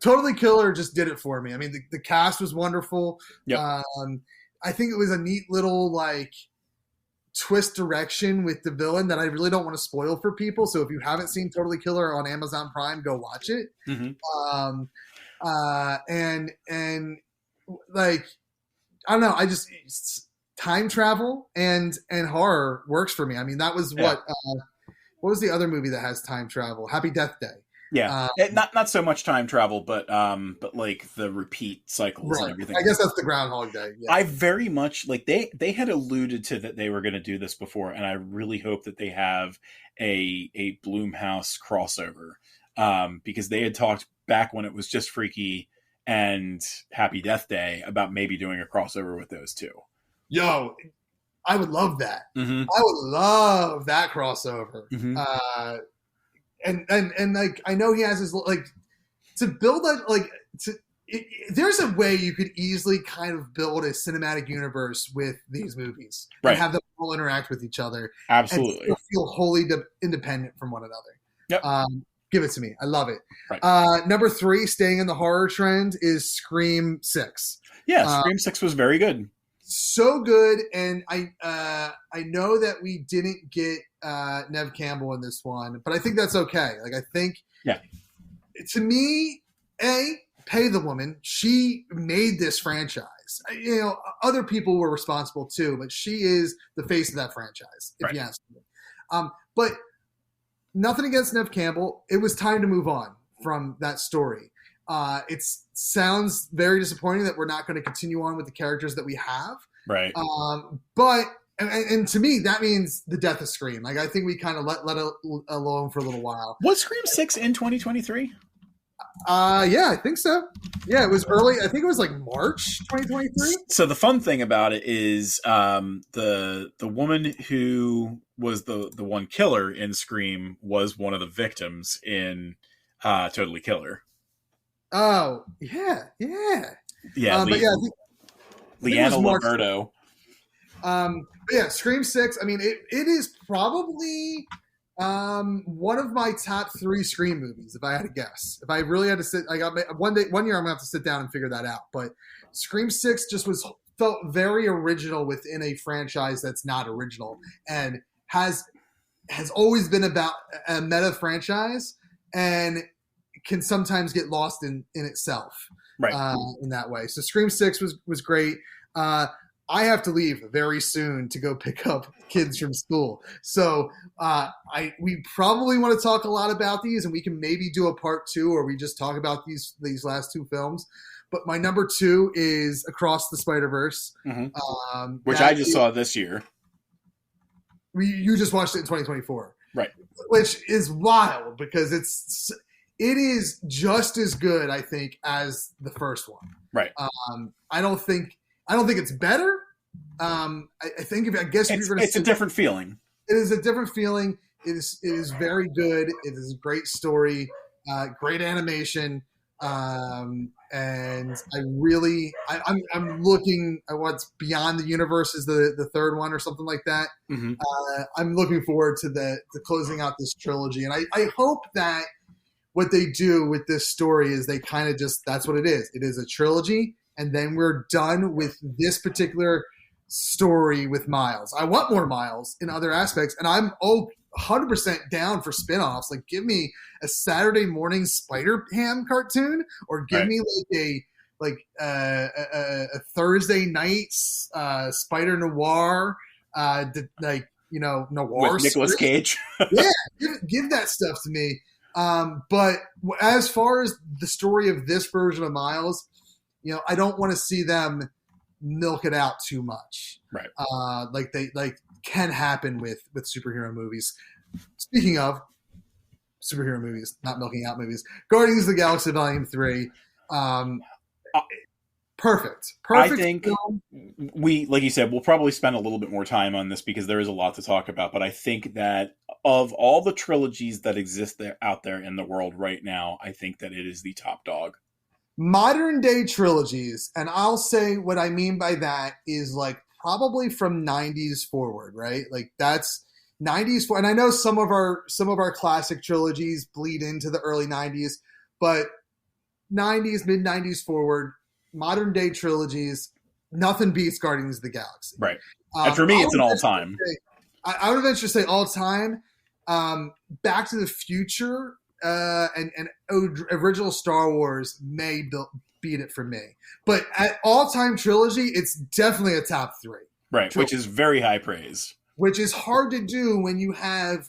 Totally Killer just did it for me. I mean, the cast was wonderful. Yep. I think it was a neat little twist direction with the villain that I really don't want to spoil for people. So if you haven't seen Totally Killer on Amazon Prime, go watch it. Mm-hmm. I don't know. Time travel and horror works for me. I mean, that was what was the other movie that has time travel? Happy Death Day. Yeah, not so much time travel, but like the repeat cycles and everything. I guess that's the Groundhog Day. Yeah. I very much like they had alluded to that they were going to do this before, and I really hope that they have a Blumhouse crossover, because they had talked back when it was just Freaky and Happy Death Day about maybe doing a crossover with those two. Yo, I would love that. Mm-hmm. I would love that crossover. Mm-hmm. And like I know he has his like to build that like there's a way you could easily kind of build a cinematic universe with these movies and have them all interact with each other. Absolutely, and feel wholly independent from one another. Yep. Give it to me. I love it. Right. Number 3, staying in the horror trend, is Scream 6. Yeah, Scream 6 was very good. So good, and I know that we didn't get Nev Campbell in this one, but I think that's okay. Like I think, to me, pay the woman. She made this franchise. You know, other people were responsible too, but she is the face of that franchise, if you ask me. But nothing against Nev Campbell. It was time to move on from that story. It sounds very disappointing that we're not going to continue on with the characters that we have. Right. But to me, that means the death of Scream. Like, I think we kind of let it alone for a little while. Was Scream 6 in 2023? Yeah, I think so. Yeah, it was early. I think it was like March 2023. So the fun thing about it is the woman who was the one killer in Scream was one of the victims in Totally Killer. Oh, yeah. But yeah, Leanna Liberto. Yeah, Scream 6. I mean, it is probably one of my top 3 Scream movies, if I had to guess. If I really had to sit, one year I'm gonna have to sit down and figure that out. But Scream 6 just felt very original within a franchise that's not original, and has always been about a meta franchise, and can sometimes get lost in itself, in that way. So Scream 6 was great. I have to leave very soon to go pick up kids from school. So we probably want to talk a lot about these, and we can maybe do a part 2 where we just talk about these last 2 films. But my number 2 is Across the Spider-Verse. Mm-hmm. Which I just saw this year. You just watched it in 2024. Right. Which is wild because it is just as good, I think, as the first one. Right. I don't think it's better. I think if you're going to, it's a different feeling. It is a different feeling. It is very good. It is a great story, great animation, and I'm looking at what's Beyond the Universe is the third one or something like that. Mm-hmm. I'm looking forward to the closing out this trilogy, and I hope that what they do with this story is they kind of just, that's what it is. It is a trilogy, and then we're done with this particular story with Miles. I want more Miles in other aspects, and I'm 100% down for spinoffs. Like, give me a Saturday morning Spider-Ham cartoon, or give me a Thursday night Spider Noir, noir with Nicolas Cage. Yeah, give that stuff to me. But as far as the story of this version of Miles, I don't want to see them milk it out too much. Right. Like can happen with superhero movies. Speaking of superhero movies, not milking out movies, Guardians of the Galaxy Volume 3. Perfect. I think film. we, like you said, we'll probably spend a little bit more time on this because there is a lot to talk about. But I think that of all the trilogies that exist out there in the world right now, I think that it is the top dog. Modern day trilogies, and I'll say what I mean by that is like probably from 90s forward, right? Like that's 90s forward. And I know some of our classic trilogies bleed into the early 90s, but 90s, mid 90s forward, modern day trilogies, nothing beats Guardians of the Galaxy. Right. And for me, it's an all time. I would venture to say all time. Back to the Future original Star Wars may beat it for me. But at all-time trilogy, it's definitely a top 3. Right, trilogy, which is very high praise. which is hard to do when you have.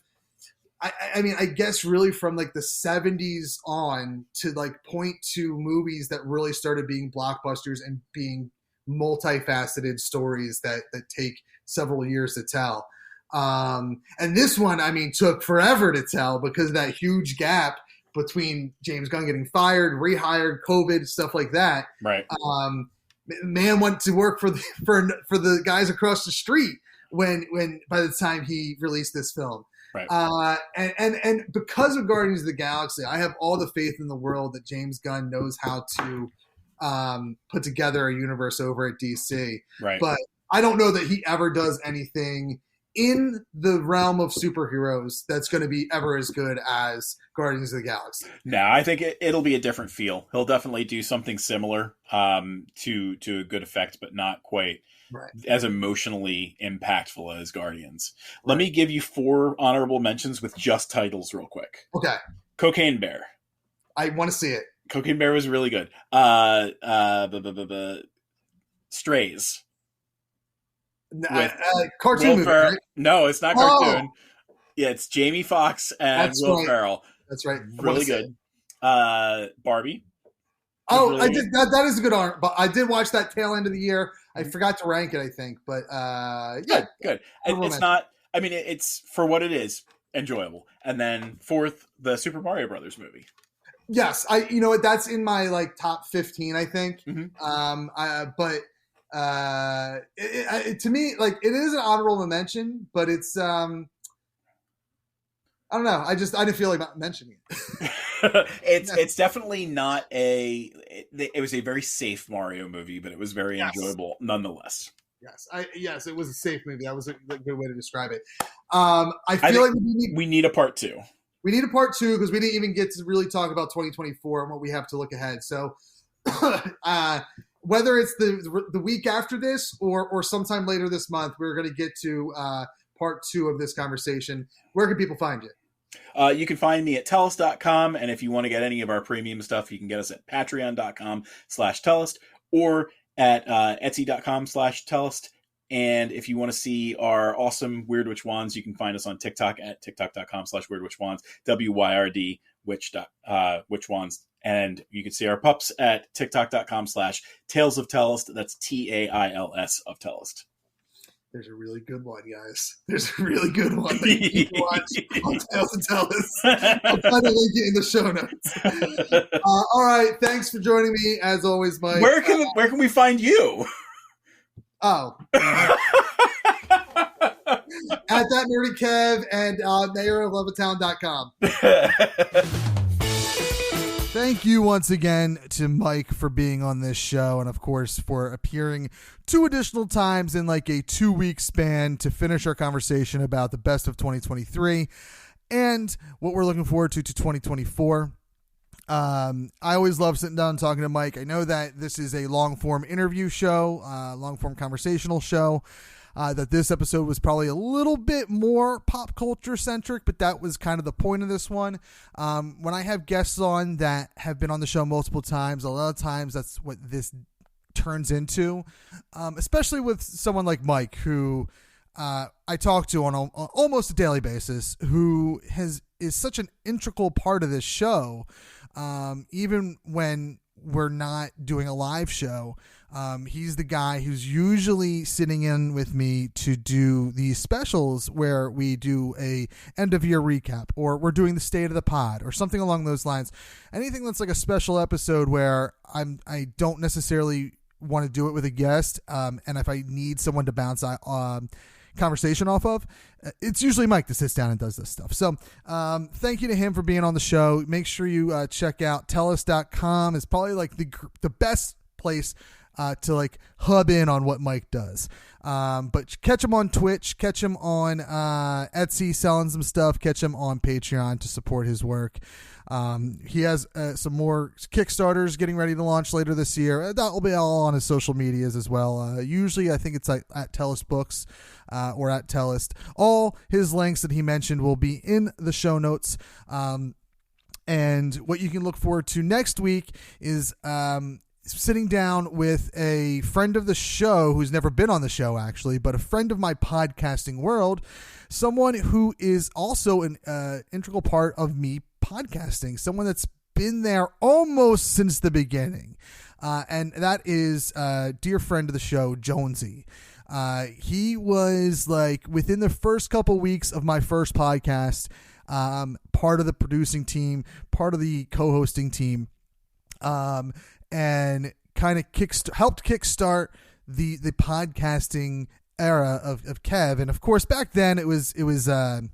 I mean, I guess really from like the 70s on to like point to movies that really started being blockbusters and being multifaceted stories that take several years to tell. And this one, I mean, took forever to tell because of that huge gap between James Gunn getting fired, rehired, COVID, stuff like that. Right. Man went to work for the guys across the street when by the time he released this film. Right. And because of Guardians of the Galaxy, I have all the faith in the world that James Gunn knows how to put together a universe over at DC. Right. But I don't know that he ever does anything in the realm of superheroes that's going to be ever as good as Guardians of the Galaxy. No, I think it'll be a different feel. He'll definitely do something similar to a good effect, but not quite as emotionally impactful as Guardians. Let me give you 4 honorable mentions with just titles real quick. Okay. Cocaine Bear. I want to see it. Cocaine Bear was really good. Strays. Cartoon movie, right? No, it's not cartoon. Yeah, it's Jamie Foxx and Will Ferrell. That's right. Really good. Barbie. Oh, really I did. That is a good art. But I did watch that tail end of the year. I forgot to rank it, I think. But yeah, good. It's not. I mean, it's for what it is, enjoyable. And then 4th, the Super Mario Brothers movie. Yes, that's in my like top 15, I think. Mm-hmm. But to me, like it is an honorable mention, but it's I don't know. I didn't feel like mentioning it. It's definitely not it was a very safe Mario movie, but it was very enjoyable nonetheless. Yes, it was a safe movie. That was a good way to describe it. I feel like we need a part 2. We need a part 2 because we didn't even get to really talk about 2024 and what we have to look ahead. So whether it's the week after this or sometime later this month, we're going to get to part 2 of this conversation. Where can people find you? You can find me at tellus.com. And if you want to get any of our premium stuff, you can get us at patreon.com/tellust or at etsy.com/tellust. And if you want to see our awesome Weird Witch Wands, you can find us on TikTok at tiktok.com/weirdwitchwands, WYRD witch wands. And you can see our pups at tiktok.com/Tales of Tellust. That's TAILS of Tellust. There's a really good one, guys. There's a really good one that you can watch on Tales of Tellust. I'll try to link it in the show notes. All right. Thanks for joining me, as always, Mike. Where can we find you? Oh. At that nerdy Kev and mayoroflevittown.com. Thank you once again to Mike for being on this show and, of course, for appearing 2 additional times in like a 2-week span to finish our conversation about the best of 2023 and what we're looking forward to 2024. I always love sitting down and talking to Mike. I know that this is a long-form interview show, long-form conversational show. That this episode was probably a little bit more pop culture centric, but that was kind of the point of this one. When I have guests on that have been on the show multiple times, a lot of times that's what this turns into, especially with someone like Mike, who I talk to on almost a daily basis, who is such an integral part of this show, even when we're not doing a live show. He's the guy who's usually sitting in with me to do these specials where we do a end of year recap, or we're doing the state of the pod or something along those lines. Anything that's like a special episode where I don't necessarily want to do it with a guest. And if I need someone to bounce conversation off of, it's usually Mike that sits down and does this stuff. So thank you to him for being on the show. Make sure you check out tellus.com. It's probably like the best place to like hub in on what Mike does. But catch him on Twitch, catch him on Etsy selling some stuff, catch him on Patreon to support his work. He has some more Kickstarters getting ready to launch later this year. That will be all on his social medias as well. Usually I think it's like at Tellus Books or at Tellus. All his links that he mentioned will be in the show notes. And what you can look forward to next week is sitting down with a friend of the show who's never been on the show, actually, but a friend of my podcasting world, someone who is also an integral part of me podcasting, someone that's been there almost since the beginning. And that is a dear friend of the show, Jonesy. He was like within the first couple weeks of my first podcast, part of the producing team, part of the co-hosting team, and kind of helped kickstart the podcasting era of Kev. And of course, back then it was different.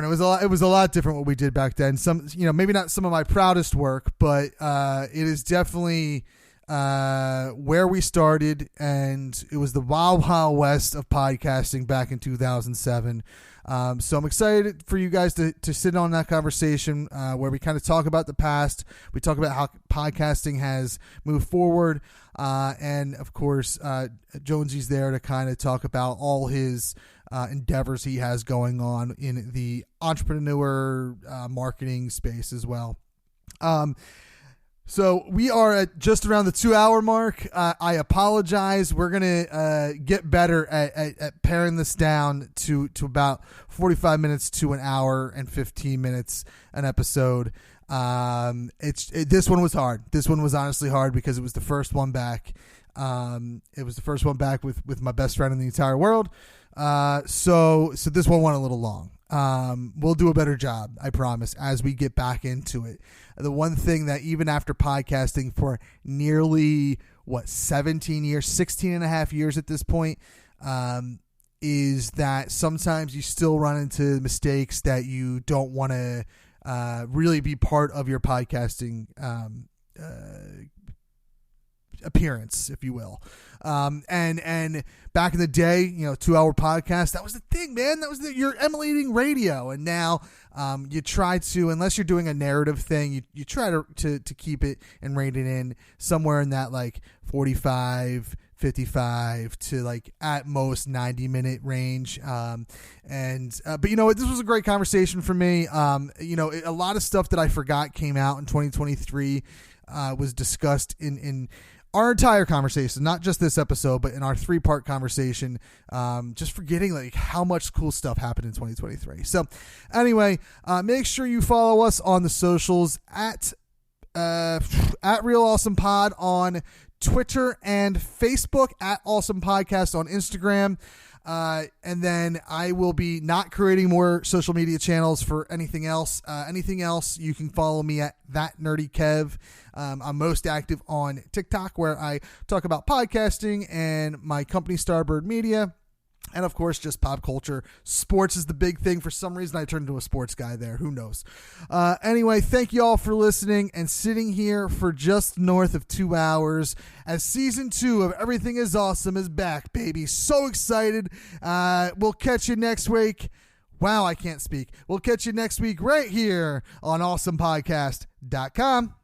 It was a lot different what we did back then. Some, maybe not some of my proudest work, but it is definitely where we started, and it was the wild, wild west of podcasting back in 2007. So I'm excited for you guys to sit on that conversation where we kind of talk about the past. We talk about how podcasting has moved forward. And of course, Jonesy's there to kind of talk about all his endeavors he has going on in the entrepreneur marketing space as well. So we are at just around the 2-hour mark. I apologize. We're going to get better at paring this down to about 45 minutes to an hour and 15 minutes an episode. This one was hard. This one was honestly hard because it was the first one back. It was the first one back with my best friend in the entire world. So this one went a little long. We'll do a better job, I promise, as we get back into it. The one thing that even after podcasting for nearly 17 years, 16 and a half years at this point, is that sometimes you still run into mistakes that you don't want to really be part of your podcasting appearance, if you will. And back in the day, 2-hour podcast, that was the thing, man. That was you're emulating radio. And now you try to, unless you're doing a narrative thing, you try to keep it and rein it in somewhere in that like 45, 55 to like at most 90-minute range. But you know what? This was a great conversation for me. A lot of stuff that I forgot came out in 2023 was discussed in our entire conversation, not just this episode, but in our 3-part conversation, just forgetting like how much cool stuff happened in 2023. So anyway, make sure you follow us on the socials at Real Awesome Pod on Twitter and Facebook, at Awesome Podcast on Instagram. And then I will be not creating more social media channels for anything else. You can follow me at That Nerdy Kev. I'm most active on TikTok, where I talk about podcasting and my company Starbird Media. And of course, just pop culture. Sports is the big thing. For some reason, I turned into a sports guy there. Who knows? Anyway, thank you all for listening and sitting here for just north of 2 hours as season 2 of Everything is Awesome is back, baby. So excited. We'll catch you next week. Wow, I can't speak. We'll catch you next week right here on awesomepodcast.com.